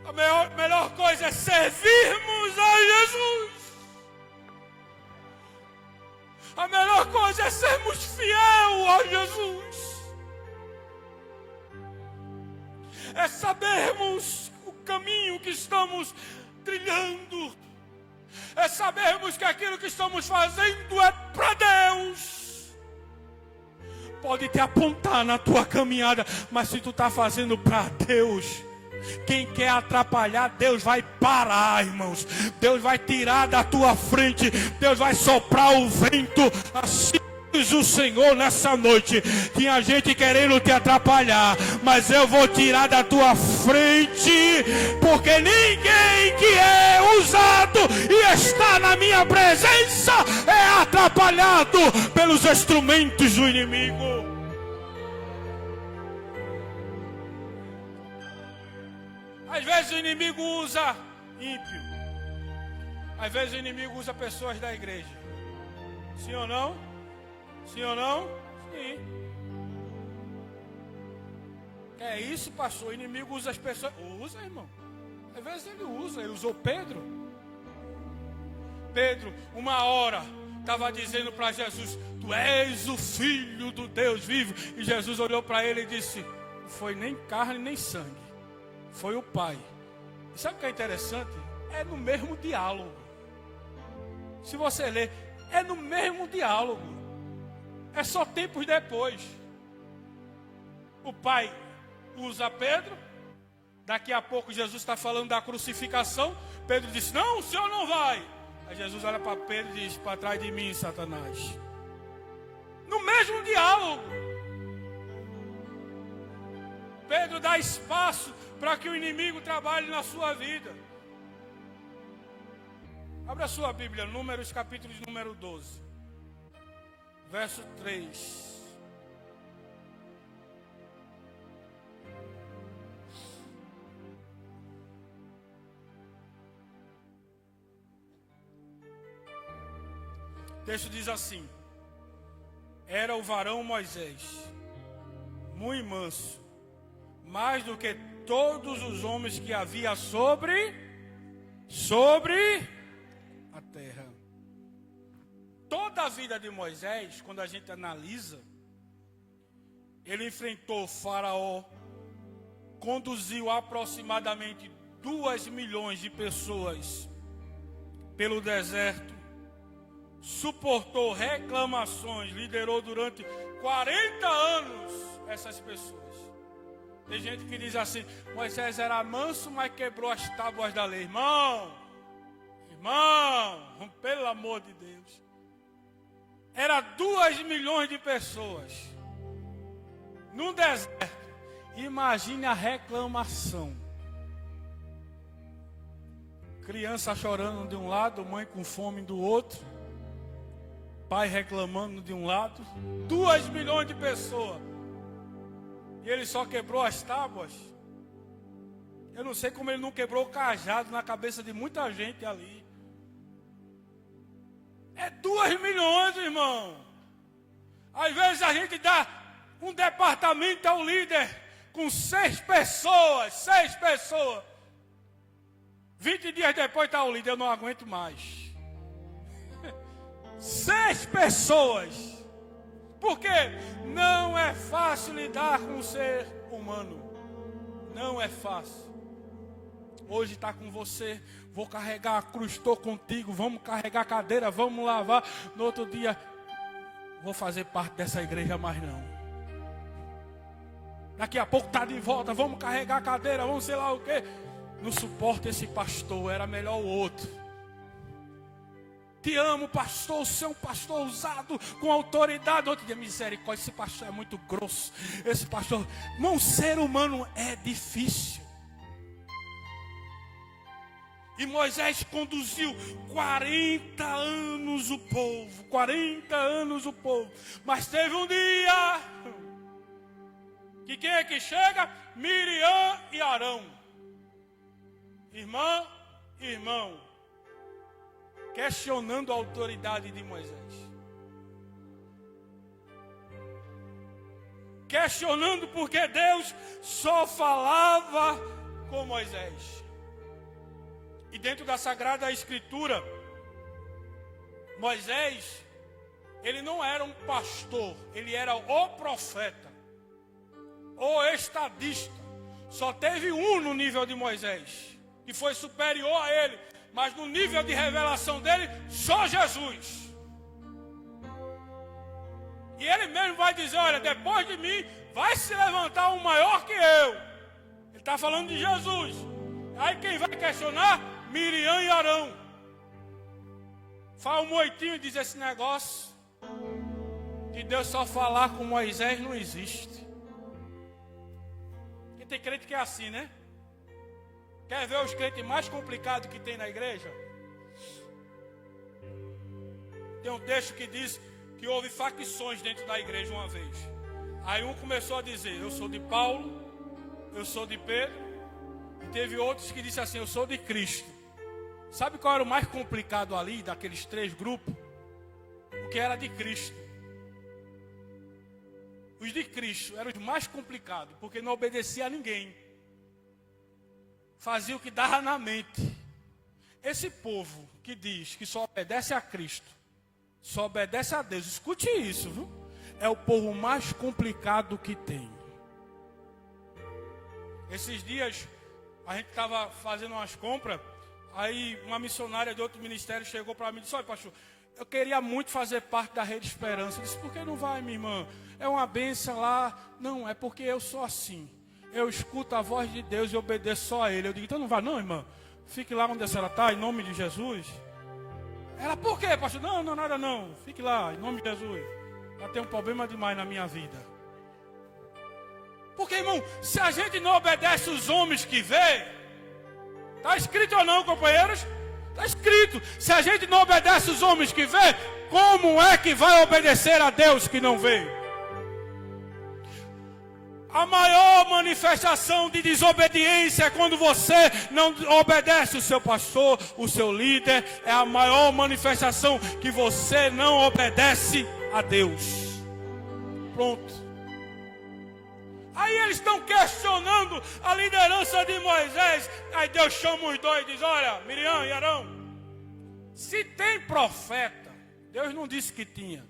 S1: A melhor coisa é servirmos a Jesus. A melhor coisa é sermos fiel a Jesus. É sabermos o caminho que estamos trilhando. É sabermos que aquilo que estamos fazendo é para Deus. Pode te apontar na tua caminhada, mas se tu está fazendo para Deus, quem quer atrapalhar, Deus vai parar, irmãos. Deus vai tirar da tua frente. Deus vai soprar o vento. Assim diz o Senhor nessa noite. Tinha gente querendo te atrapalhar, mas eu vou tirar da tua frente. Porque ninguém que é usado e está na minha presença é atrapalhado pelos instrumentos do inimigo. Às vezes o inimigo usa ímpio. Às vezes o inimigo usa pessoas da igreja. Sim ou não? Sim ou não? Sim. É isso, pastor? O inimigo usa as pessoas. Usa, irmão. Às vezes ele usa. Ele usou Pedro. Pedro, uma hora, estava dizendo para Jesus: tu és o Filho do Deus vivo. E Jesus olhou para ele e disse: não foi nem carne nem sangue, foi o Pai. E sabe o que é interessante? É no mesmo diálogo. Se você ler, é no mesmo diálogo. É só tempos depois. O Pai usa Pedro. Daqui a pouco Jesus está falando da crucificação. Pedro disse: não, o senhor não vai. Aí Jesus olha para Pedro e diz: para trás de mim, Satanás. No mesmo diálogo. Pedro dá espaço para que o inimigo trabalhe na sua vida. Abra sua Bíblia, Números, capítulo de número 12, verso 3. O texto diz assim: era o varão Moisés, muito manso, mais do que todos os homens que havia sobre a terra. Toda a vida de Moisés, quando a gente analisa, ele enfrentou Faraó, conduziu aproximadamente 2 milhões de pessoas pelo deserto, suportou reclamações, liderou durante 40 anos essas pessoas. Tem gente que diz assim: Moisés era manso, mas quebrou as tábuas da lei. Irmão, pelo amor de Deus. Era 2 milhões de pessoas no deserto. Imagine a reclamação. Criança chorando de um lado, mãe com fome do outro, pai reclamando de um lado. 2 milhões de pessoas. E ele só quebrou as tábuas. Eu não sei como ele não quebrou o cajado na cabeça de muita gente ali. É 2 milhões, irmão. Às vezes a gente dá um departamento ao líder com 6 pessoas. 20 dias depois está o líder: eu não aguento mais. 6 pessoas. Porque não é fácil lidar com o ser humano. Não é fácil. Hoje está com você, vou carregar a cruz, estou contigo, vamos carregar a cadeira, vamos lavar. No outro dia, vou fazer parte dessa igreja mais não. Daqui a pouco está de volta, vamos carregar a cadeira, vamos sei lá o quê. Não suporta esse pastor, era melhor o outro. Te amo, pastor, você é um pastor ousado, com autoridade. Outro dia, misericórdia, esse pastor é muito grosso. Esse pastor, irmão, ser humano é difícil. E Moisés conduziu 40 anos o povo. 40 anos o povo. Mas teve um dia que quem é que chega? Miriam e Arão. Irmão. Questionando a autoridade de Moisés. Questionando porque Deus só falava com Moisés. E dentro da Sagrada Escritura, Moisés, ele não era um pastor, ele era o profeta, o estadista. Só teve um no nível de Moisés, que foi superior a ele. Mas no nível de revelação dele, só Jesus. E ele mesmo vai dizer: olha, depois de mim, vai se levantar um maior que eu. Ele está falando de Jesus. Aí quem vai questionar? Miriam e Arão. Fala um moitinho e diz: esse negócio de Deus só falar com Moisés não existe. E tem crente que é assim, né? Quer ver os crentes mais complicados que tem na igreja? Tem um texto que diz que houve facções dentro da igreja uma vez. Aí um começou a dizer: eu sou de Paulo, eu sou de Pedro. E teve outros que disseram assim: eu sou de Cristo. Sabe qual era o mais complicado ali, daqueles 3 grupos? O que era de Cristo. Os de Cristo eram os mais complicados, porque não obedecia a ninguém. Fazia o que dava na mente. Esse povo que diz que só obedece a Cristo, só obedece a Deus. Escute isso, viu? É o povo mais complicado que tem. Esses dias a gente estava fazendo umas compras. Aí uma missionária de outro ministério chegou para mim e disse: olha, pastor, eu queria muito fazer parte da Rede Esperança. Eu disse: por que não vai, minha irmã? É uma bênção lá. Não, é porque eu sou assim. Eu escuto a voz de Deus e obedeço só a Ele. Eu digo: então não vai não, irmã. Fique lá onde a senhora está, em nome de Jesus. Ela: por quê, pastor? Não, não, nada não. Fique lá, em nome de Jesus. Já tem um problema demais na minha vida. Porque, irmão, se a gente não obedece os homens que vê, está escrito ou não, companheiros? Está escrito. Se a gente não obedece os homens que vê, como é que vai obedecer a Deus que não vê? A maior manifestação de desobediência é quando você não obedece o seu pastor, o seu líder. É a maior manifestação que você não obedece a Deus. Pronto. Aí eles estão questionando a liderança de Moisés. Aí Deus chama os dois e diz: olha, Miriam e Arão, se tem profeta, Deus não disse que tinha.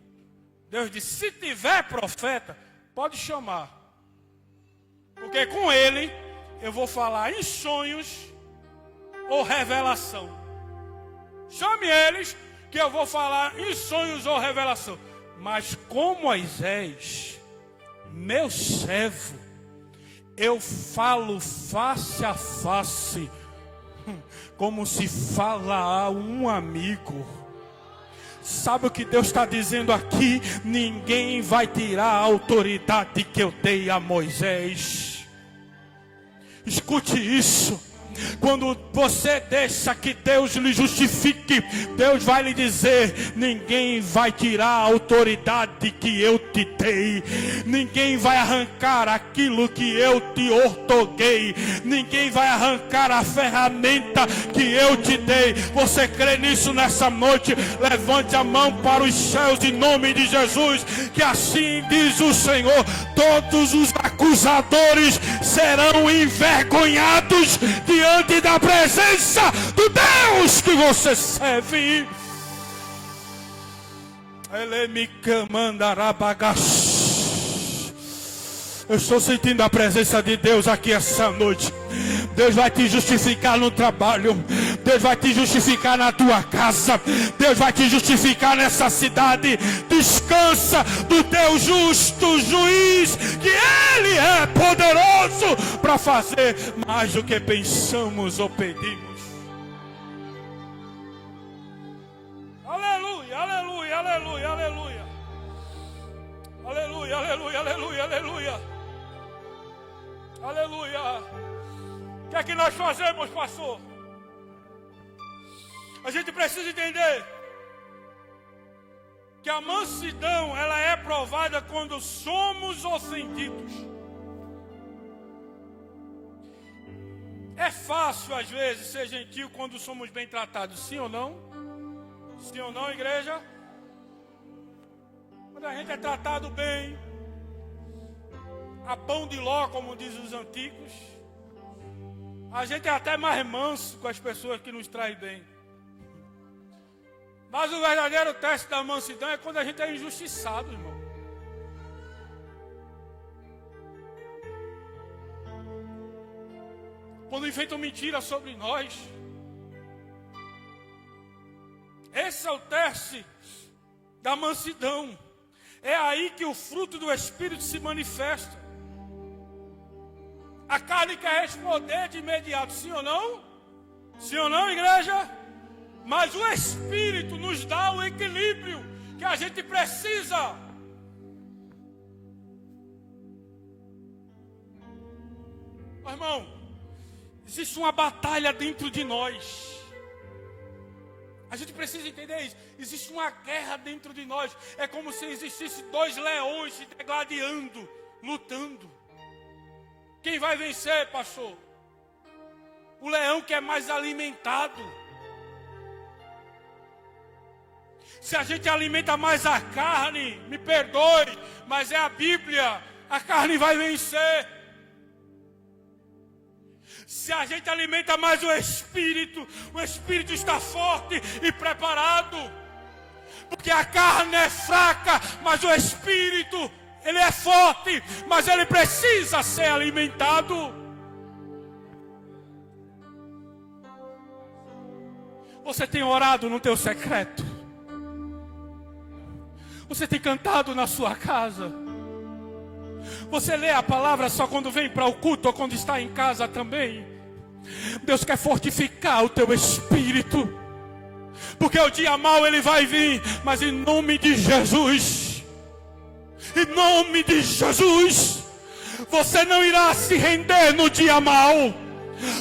S1: Deus disse: se tiver profeta, pode chamar. Porque com ele eu vou falar em sonhos ou revelação. Chame eles que eu vou falar em sonhos ou revelação. Mas com Moisés, meu servo, eu falo face a face, como se fala a um amigo. Sabe o que Deus está dizendo aqui? Ninguém vai tirar a autoridade que eu dei a Moisés. Escute isso. Quando você deixa que Deus lhe justifique, Deus vai lhe dizer: ninguém vai tirar a autoridade que eu te dei. Ninguém vai arrancar aquilo que eu te ortoguei. Ninguém vai arrancar a ferramenta que eu te dei. Você crê nisso nessa noite? Levante a mão para os céus em nome de Jesus. Que assim diz o Senhor: todos os acusadores serão envergonhados diante da presença do Deus que você serve. Ele me comandará bagaço. Eu estou sentindo a presença de Deus aqui essa noite. Deus vai te justificar no trabalho. Deus vai te justificar na tua casa. Deus vai te justificar nessa cidade. Descansa do teu justo juiz, que Ele é poderoso para fazer mais do que pensamos ou pedimos. Aleluia, aleluia, aleluia, aleluia. Aleluia, aleluia, aleluia, aleluia. Aleluia. O que é que nós fazemos, pastor? A gente precisa entender que a mansidão, ela é provada quando somos ofendidos. É fácil às vezes ser gentil quando somos bem tratados, sim ou não? Sim ou não, igreja? Quando a gente é tratado bem, a pão de ló, como dizem os antigos, a gente é até mais manso com as pessoas que nos traem bem. Mas o verdadeiro teste da mansidão é quando a gente é injustiçado, irmão. Quando inventam mentira sobre nós. Esse é o teste da mansidão. É aí que o fruto do Espírito se manifesta. A carne quer responder de imediato, sim ou não? Sim ou não, igreja? Mas o Espírito nos dá o equilíbrio que a gente precisa. Meu irmão, existe uma batalha dentro de nós. A gente precisa entender isso. Existe uma guerra dentro de nós. É como se existissem dois leões se degladiando, lutando. Quem vai vencer, pastor? O leão que é mais alimentado. Se a gente alimenta mais a carne, me perdoe, mas é a Bíblia, a carne vai vencer. Se a gente alimenta mais o Espírito está forte e preparado. Porque a carne é fraca, mas o espírito, ele é forte, mas ele precisa ser alimentado. Você tem orado no teu secreto? Você tem cantado na sua casa? Você lê a palavra só quando vem para o culto ou quando está em casa também? Deus quer fortificar o teu espírito, porque o dia mau ele vai vir, mas em nome de Jesus, em nome de Jesus, você não irá se render no dia mau.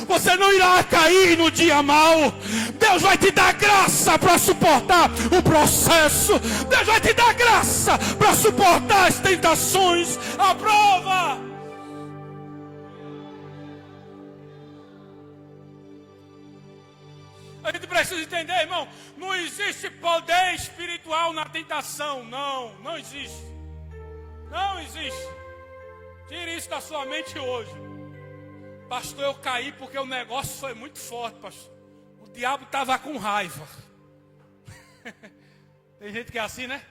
S1: Você não irá cair no dia mau. Deus vai te dar graça para suportar o processo. Deus vai te dar graça para suportar as tentações, a prova. A gente precisa entender, irmão, não existe poder espiritual na tentação. Não existe. Não existe. Tire isso da sua mente hoje. Pastor, eu caí porque o negócio foi muito forte, pastor. O diabo estava com raiva. Tem gente que é assim, né?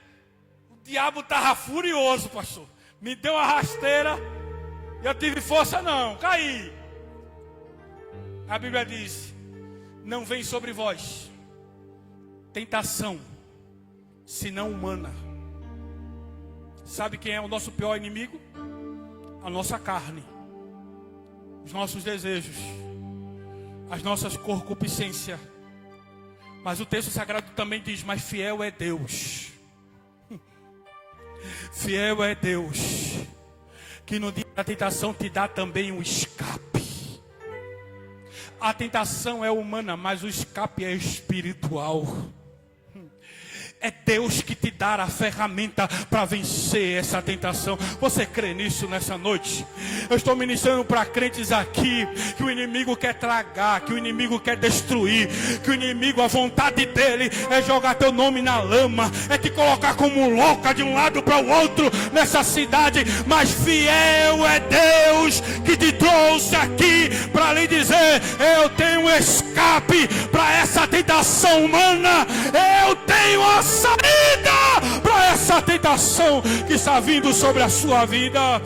S1: O diabo estava furioso, pastor. Me deu uma rasteira. Eu tive força não, caí. A Bíblia diz: não vem sobre vós tentação, senão humana. Sabe quem é o nosso pior inimigo? A nossa carne, os nossos desejos, as nossas concupiscências. Mas o texto sagrado também diz: mas fiel é Deus. Fiel é Deus, que no dia da tentação te dá também um escape. A tentação é humana, mas o escape é espiritual. É Deus que te dá a ferramenta para vencer essa tentação. Você crê nisso nessa noite? Eu estou ministrando para crentes aqui que o inimigo quer tragar, que o inimigo quer destruir, que o inimigo, a vontade dele é jogar teu nome na lama, é te colocar como louca de um lado para o outro nessa cidade. Mas fiel é Deus que te trouxe aqui para lhe dizer: eu tenho um escape para essa tentação humana. Eu tenho a saída para essa tentação que está vindo sobre a sua vida.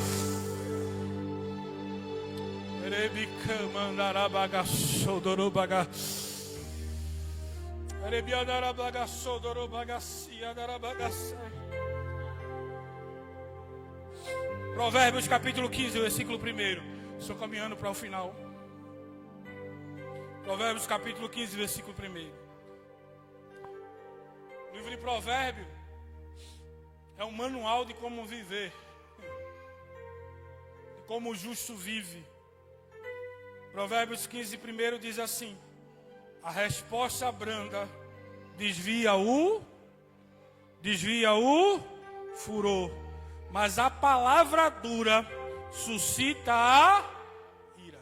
S1: Provérbios capítulo 15, versículo 1. Estou caminhando para o final. Provérbios capítulo 15, versículo 1. O livro de Provérbios é um manual de como viver, de como o justo vive. Provérbios 15, 1 diz assim: a resposta branda desvia o furor, mas a palavra dura suscita a ira.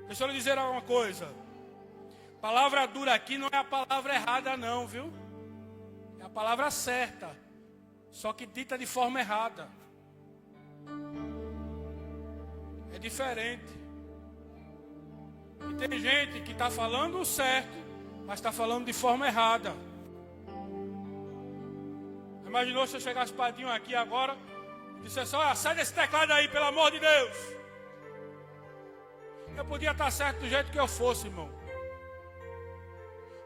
S1: Deixa eu lhe dizer uma coisa. Palavra dura aqui não é a palavra errada não, viu? É a palavra certa, só que dita de forma errada. É diferente. E tem gente que está falando o certo, mas está falando de forma errada. Imaginou se eu chegasse padinho aqui agora e dissesse: olha, sai desse teclado aí, pelo amor de Deus. Eu podia estar certo do jeito que eu fosse, irmão.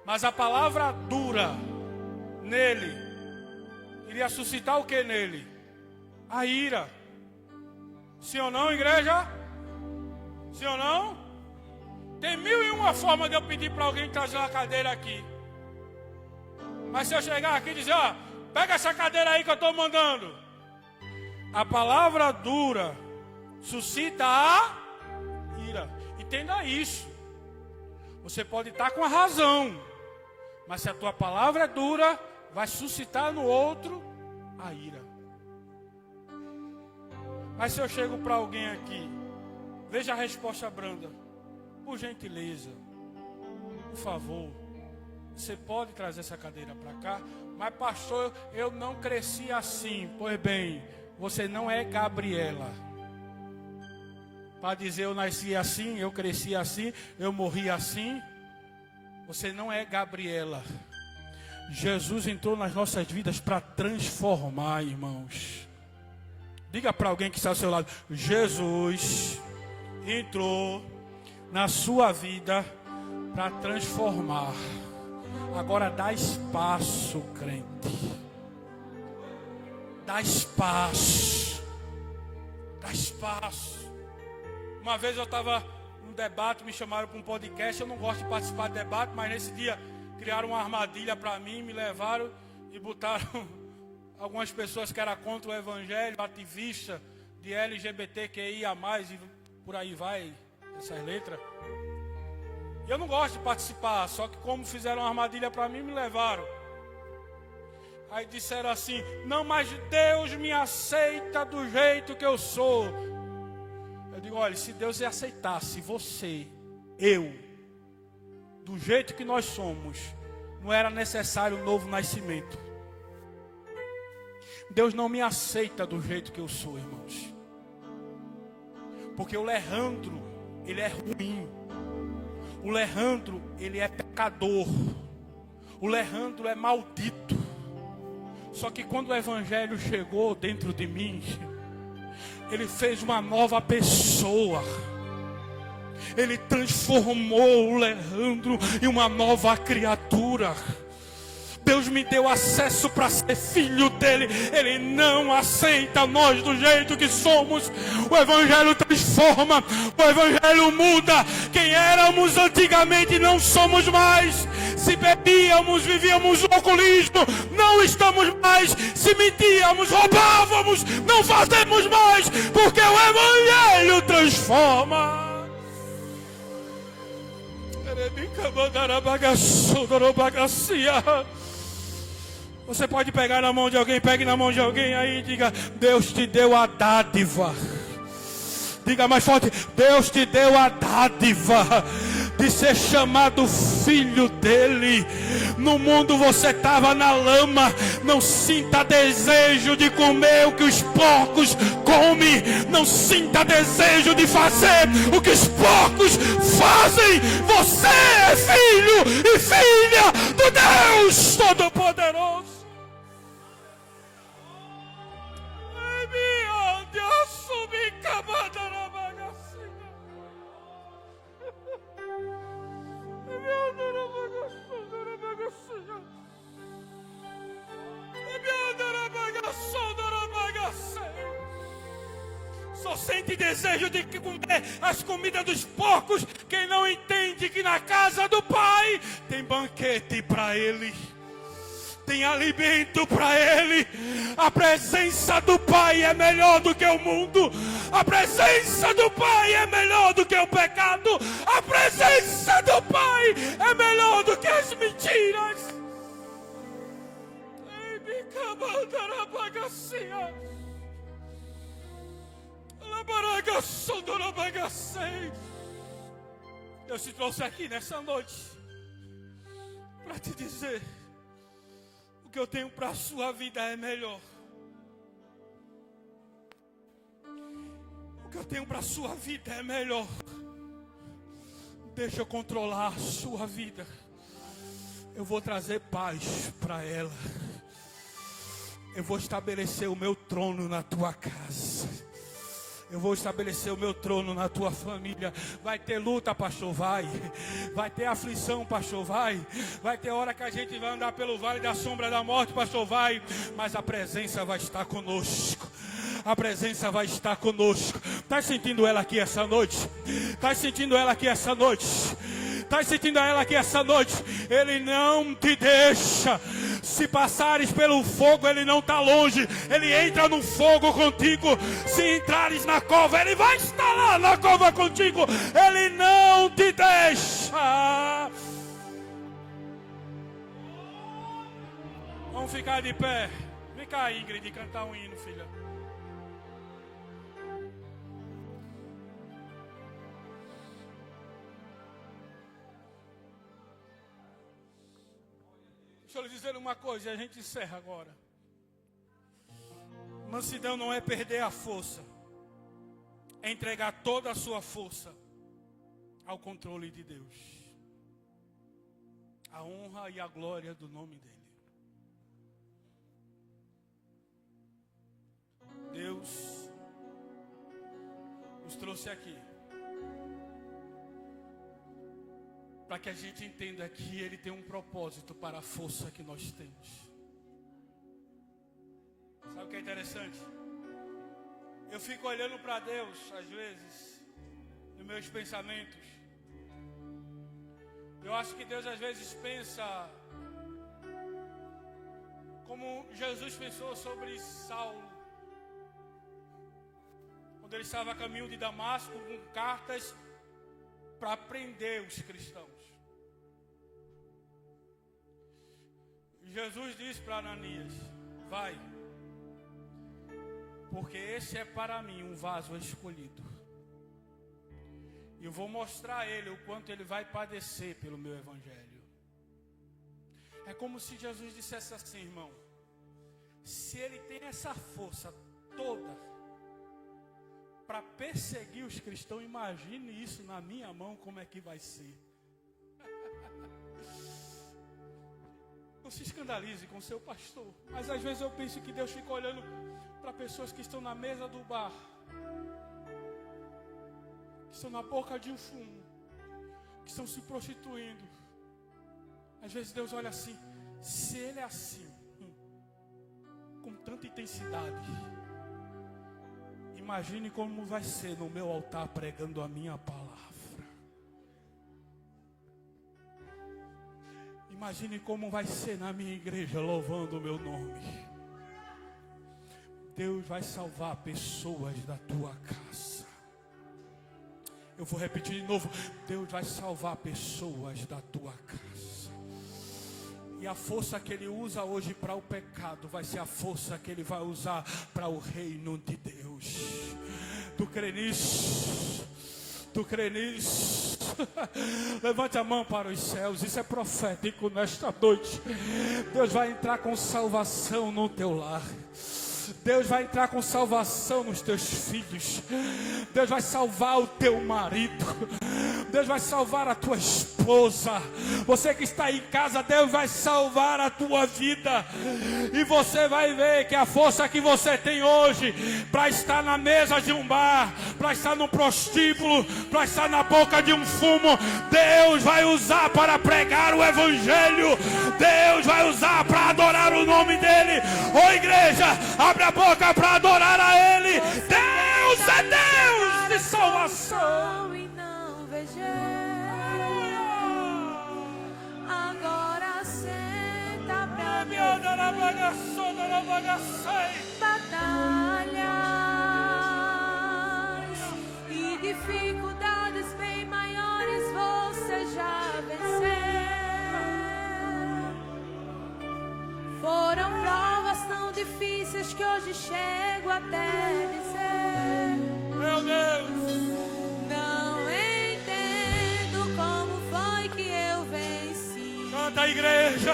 S1: Mas a palavra dura nele iria suscitar o que nele? A ira. Sim ou não, igreja? Sim ou não? Tem 1001 formas de eu pedir para alguém trazer uma cadeira aqui. Mas se eu chegar aqui e dizer: ó, pega essa cadeira aí que eu estou mandando. A palavra dura suscita a ira. Entenda isso. Você pode estar com a razão, mas se a tua palavra é dura, vai suscitar no outro a ira. Mas se eu chego para alguém aqui, veja a resposta branda: por gentileza, por favor, você pode trazer essa cadeira para cá? Mas pastor, eu não cresci assim. Pois bem, você não é Gabriela para dizer: eu nasci assim, eu cresci assim, eu morri assim. Você não é Gabriela. Jesus entrou nas nossas vidas para transformar, irmãos. Diga para alguém que está ao seu lado: Jesus entrou na sua vida para transformar. Agora dá espaço, crente. Dá espaço. Dá espaço. Uma vez eu estava num debate, me chamaram para um podcast. Eu não gosto de participar de debate, mas nesse dia criaram uma armadilha para mim, me levaram e botaram algumas pessoas que eram contra o evangelho, ativista de LGBTQIA+, e por aí vai, essas letras. E eu não gosto de participar, só que como fizeram uma armadilha para mim, me levaram. Aí disseram assim: não, mas Deus me aceita do jeito que eu sou. Eu digo: olha, se Deus aceitasse você, eu, do jeito que nós somos, não era necessário um novo nascimento. Deus não me aceita do jeito que eu sou, irmãos. Porque o Leandro, ele é ruim. O Leandro, ele é pecador. O Leandro é maldito. Só que quando o evangelho chegou dentro de mim, ele fez uma nova pessoa. Ele transformou o Leandro em uma nova criatura. Deus me deu acesso para ser filho dele. Ele não aceita nós do jeito que somos. O evangelho transforma. O evangelho muda. Quem éramos antigamente não somos mais. Se bebíamos, vivíamos no alcoolismo, não estamos mais. Se mentíamos, roubávamos, não fazemos mais. Porque o evangelho transforma. Você pode pegar na mão de alguém, pegue na mão de alguém aí e diga: Deus te deu a dádiva. Diga mais forte: Deus te deu a dádiva de ser chamado filho dele. No mundo você estava na lama. Não sinta desejo de comer o que os porcos comem. Não sinta desejo de fazer o que os porcos fazem. Você é filho e filha do Deus Todo-Poderoso. Só sente desejo de comer as comidas dos porcos quem não entende que na casa do Pai tem banquete para ele. Tem alimento para ele. A presença do Pai é melhor do que o mundo. A presença do Pai é melhor do que o pecado. A presença do Pai é melhor do que as mentiras. Deus te trouxe aqui nessa noite para te dizer: o que eu tenho para a sua vida é melhor. O que eu tenho para a sua vida é melhor. Deixa eu controlar a sua vida. Eu vou trazer paz para ela. Eu vou estabelecer o meu trono na tua casa. Eu vou estabelecer o meu trono na tua família. Vai ter luta, pastor, vai. Vai ter aflição, pastor, vai. Vai ter hora que a gente vai andar pelo vale da sombra da morte, pastor, vai. Mas a presença vai estar conosco. A presença vai estar conosco. Está sentindo ela aqui essa noite? Está sentindo ela aqui essa noite? Está sentindo ela aqui essa noite? Ele não te deixa. Se passares pelo fogo, ele não está longe. Ele entra no fogo contigo. Se entrares na cova, ele vai estar lá na cova contigo. Ele não te deixa. Vamos ficar de pé. Vem cá, Ingrid, cantar um hino, filha. Deixa eu lhe dizer uma coisa e a gente encerra agora. Mansidão não é perder a força. É entregar toda a sua força ao controle de Deus. A honra e a glória do nome dEle. trouxe aqui para que a gente entenda que Ele tem um propósito para a força que nós temos. Sabe o que é interessante? Eu fico olhando para Deus, às vezes, nos meus pensamentos. Eu acho que Deus às vezes pensa como Jesus pensou sobre Saulo, quando ele estava a caminho de Damasco com cartas para prender os cristãos. Jesus disse para Ananias: vai, porque esse é para mim um vaso escolhido. E eu vou mostrar a ele o quanto ele vai padecer pelo meu evangelho. É como se Jesus dissesse assim, irmão: se ele tem essa força toda para perseguir os cristãos, imagine isso na minha mão, como é que vai ser. Não se escandalize com seu pastor, mas às vezes eu penso que Deus fica olhando para pessoas que estão na mesa do bar, que estão na boca de um fumo, que estão se prostituindo. Às vezes Deus olha assim: se ele é assim, com tanta intensidade, imagine como vai ser no meu altar pregando a minha palavra. Imagine como vai ser na minha igreja louvando o meu nome. Deus vai salvar pessoas da tua casa. Eu vou repetir de novo: Deus vai salvar pessoas da tua casa. E a força que Ele usa hoje para o pecado vai ser a força que Ele vai usar para o reino de Deus. Tu crê nisso? Tu crê nisso? Levante a mão para os céus. Isso é profético nesta noite. Deus vai entrar com salvação no teu lar. Deus vai entrar com salvação nos teus filhos. Deus vai salvar o teu marido. Deus vai salvar a tua esposa. Você que está em casa, Deus vai salvar a tua vida. E você vai ver que a força que você tem hoje para estar na mesa de um bar, para estar no prostíbulo, para estar na boca de um fumo, Deus vai usar para pregar o evangelho. Deus vai usar para adorar o nome dele. Ô igreja, abre a boca para adorar a ele. Deus é Deus de salvação.
S2: Agora senta pra ver batalhas e dificuldades bem maiores você já venceu. Foram provas tão difíceis que hoje chego até dizer:
S1: meu Deus,
S2: não entendo como foi que eu venci.
S1: canta a igreja.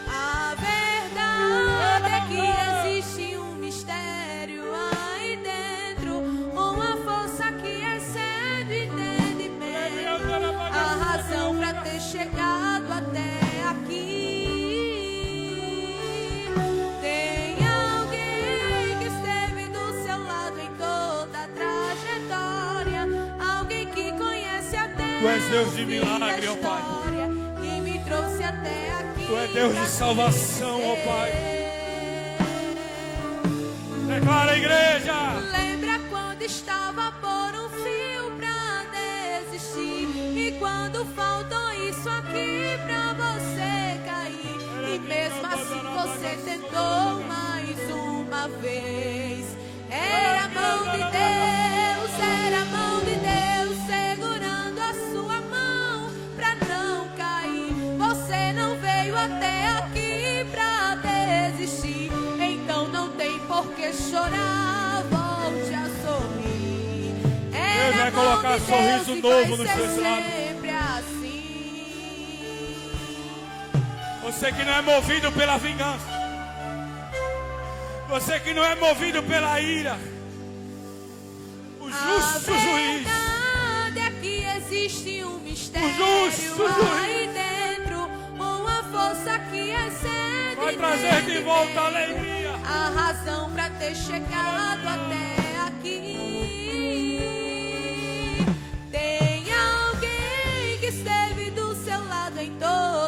S2: A verdade é que existe um mistério aí dentro, uma força que excede entendimento, a razão para ter chegado até aqui. Tem alguém que esteve do seu lado em toda a trajetória, alguém que conhece até
S1: Tu és Deus de milagre, ó Pai.
S2: E me trouxe até aqui.
S1: Tu és Deus de salvação, ó Pai. Declara a igreja.
S2: Lembra quando estava por um fio pra desistir, e quando faltou isso aqui pra você cair, e mesmo assim você tentou mais uma vez. Era a mão de Deus, era a mão de Deus segurando a sua mão pra não cair. Você não veio até aqui pra desistir, então não tem por que chorar, volte a sorrir.
S1: Deus vai colocar sorriso novo nos seus lábios.
S2: Sempre assim.
S1: Você que não é movido pela vingança, você que não é movido pela ira, o justo juiz,
S2: A verdade é que existe um mistério
S1: justo
S2: aí dentro, uma força que excede
S1: vai trazer de volta a
S2: entendimento,
S1: alegria.
S2: a razão pra ter chegado até aqui.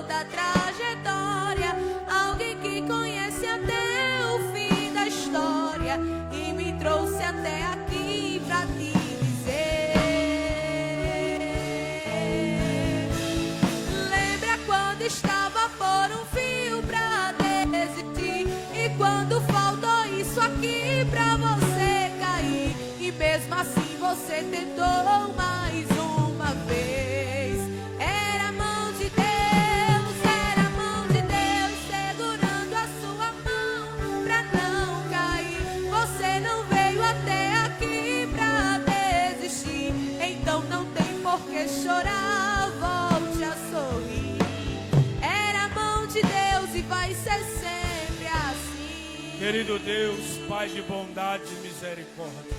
S2: toda a trajetória, alguém que conhece até o fim da história e me trouxe até aqui pra te dizer. Lembra quando estava por um fio pra desistir e quando faltou isso aqui pra você cair e mesmo assim você tentou mais uma vez. Era a mão de Deus segurando a sua mão pra não cair. Você não veio até aqui pra desistir, então não tem por que chorar, volte a sorrir. Era a mão de Deus e vai ser sempre assim.
S1: Querido Deus, Pai de bondade e misericórdia,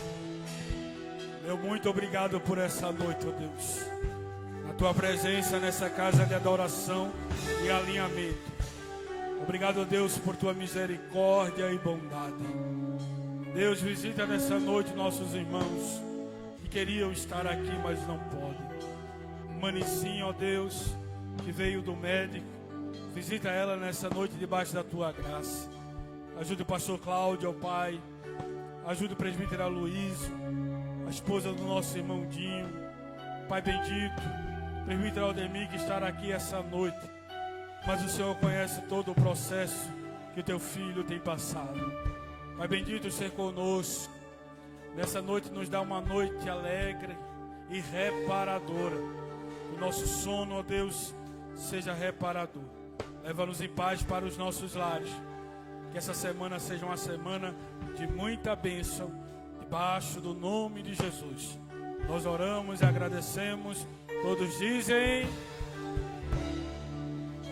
S1: meu muito obrigado por essa noite, ó Deus. A tua presença nessa casa de adoração e alinhamento. Obrigado, Deus, por tua misericórdia e bondade. Deus, visita nessa noite nossos irmãos que queriam estar aqui, mas não podem. Manicinha, ó Deus, que veio do médico, visita ela nessa noite debaixo da tua graça. Ajude o pastor Cláudio, ó Pai. Ajude o presbítero Aloysio, a esposa do nosso irmão Dinho. Pai bendito, presbítero Aldemir, que estará aqui essa noite. Mas o Senhor conhece todo o processo que o teu filho tem passado. Pai bendito, ser conosco. Nessa noite nos dá uma noite alegre e reparadora. O nosso sono, ó Deus, seja reparador. Leva-nos em paz para os nossos lares. Que essa semana seja uma semana de muita bênção, debaixo do nome de Jesus. Nós oramos e agradecemos. Todos dizem: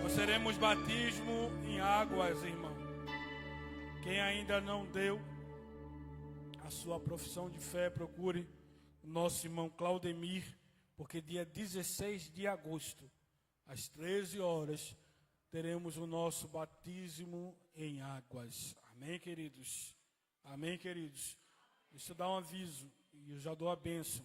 S1: nós teremos batismo em águas, irmão. Quem ainda não deu a sua profissão de fé, procure o nosso irmão Claudemir, porque dia 16 de agosto, às 13 horas, teremos o nosso batismo em águas. Amém, queridos? Amém, queridos? Deixa eu dar um aviso, e eu já dou a bênção.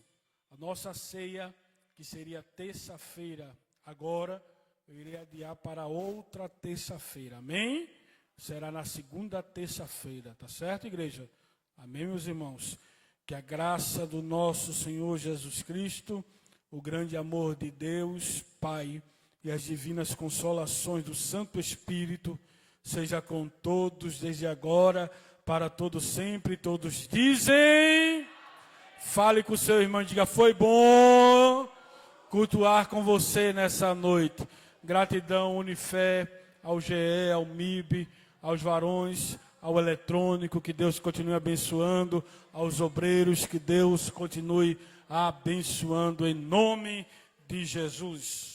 S1: A nossa ceia, que seria terça-feira, agora, eu irei adiar para outra terça-feira. Amém? Será na segunda terça-feira, tá certo, igreja? Amém, meus irmãos? Que a graça do nosso Senhor Jesus Cristo, o grande amor de Deus, Pai, e as divinas consolações do Santo Espírito, seja com todos, desde agora, para todos sempre. Todos dizem, fale com o seu irmão, diga: foi bom cultuar com você nessa noite. Gratidão, Unifé, ao GE, ao MIB, aos varões, ao eletrônico, que Deus continue abençoando, aos obreiros, que Deus continue abençoando, em nome de Jesus.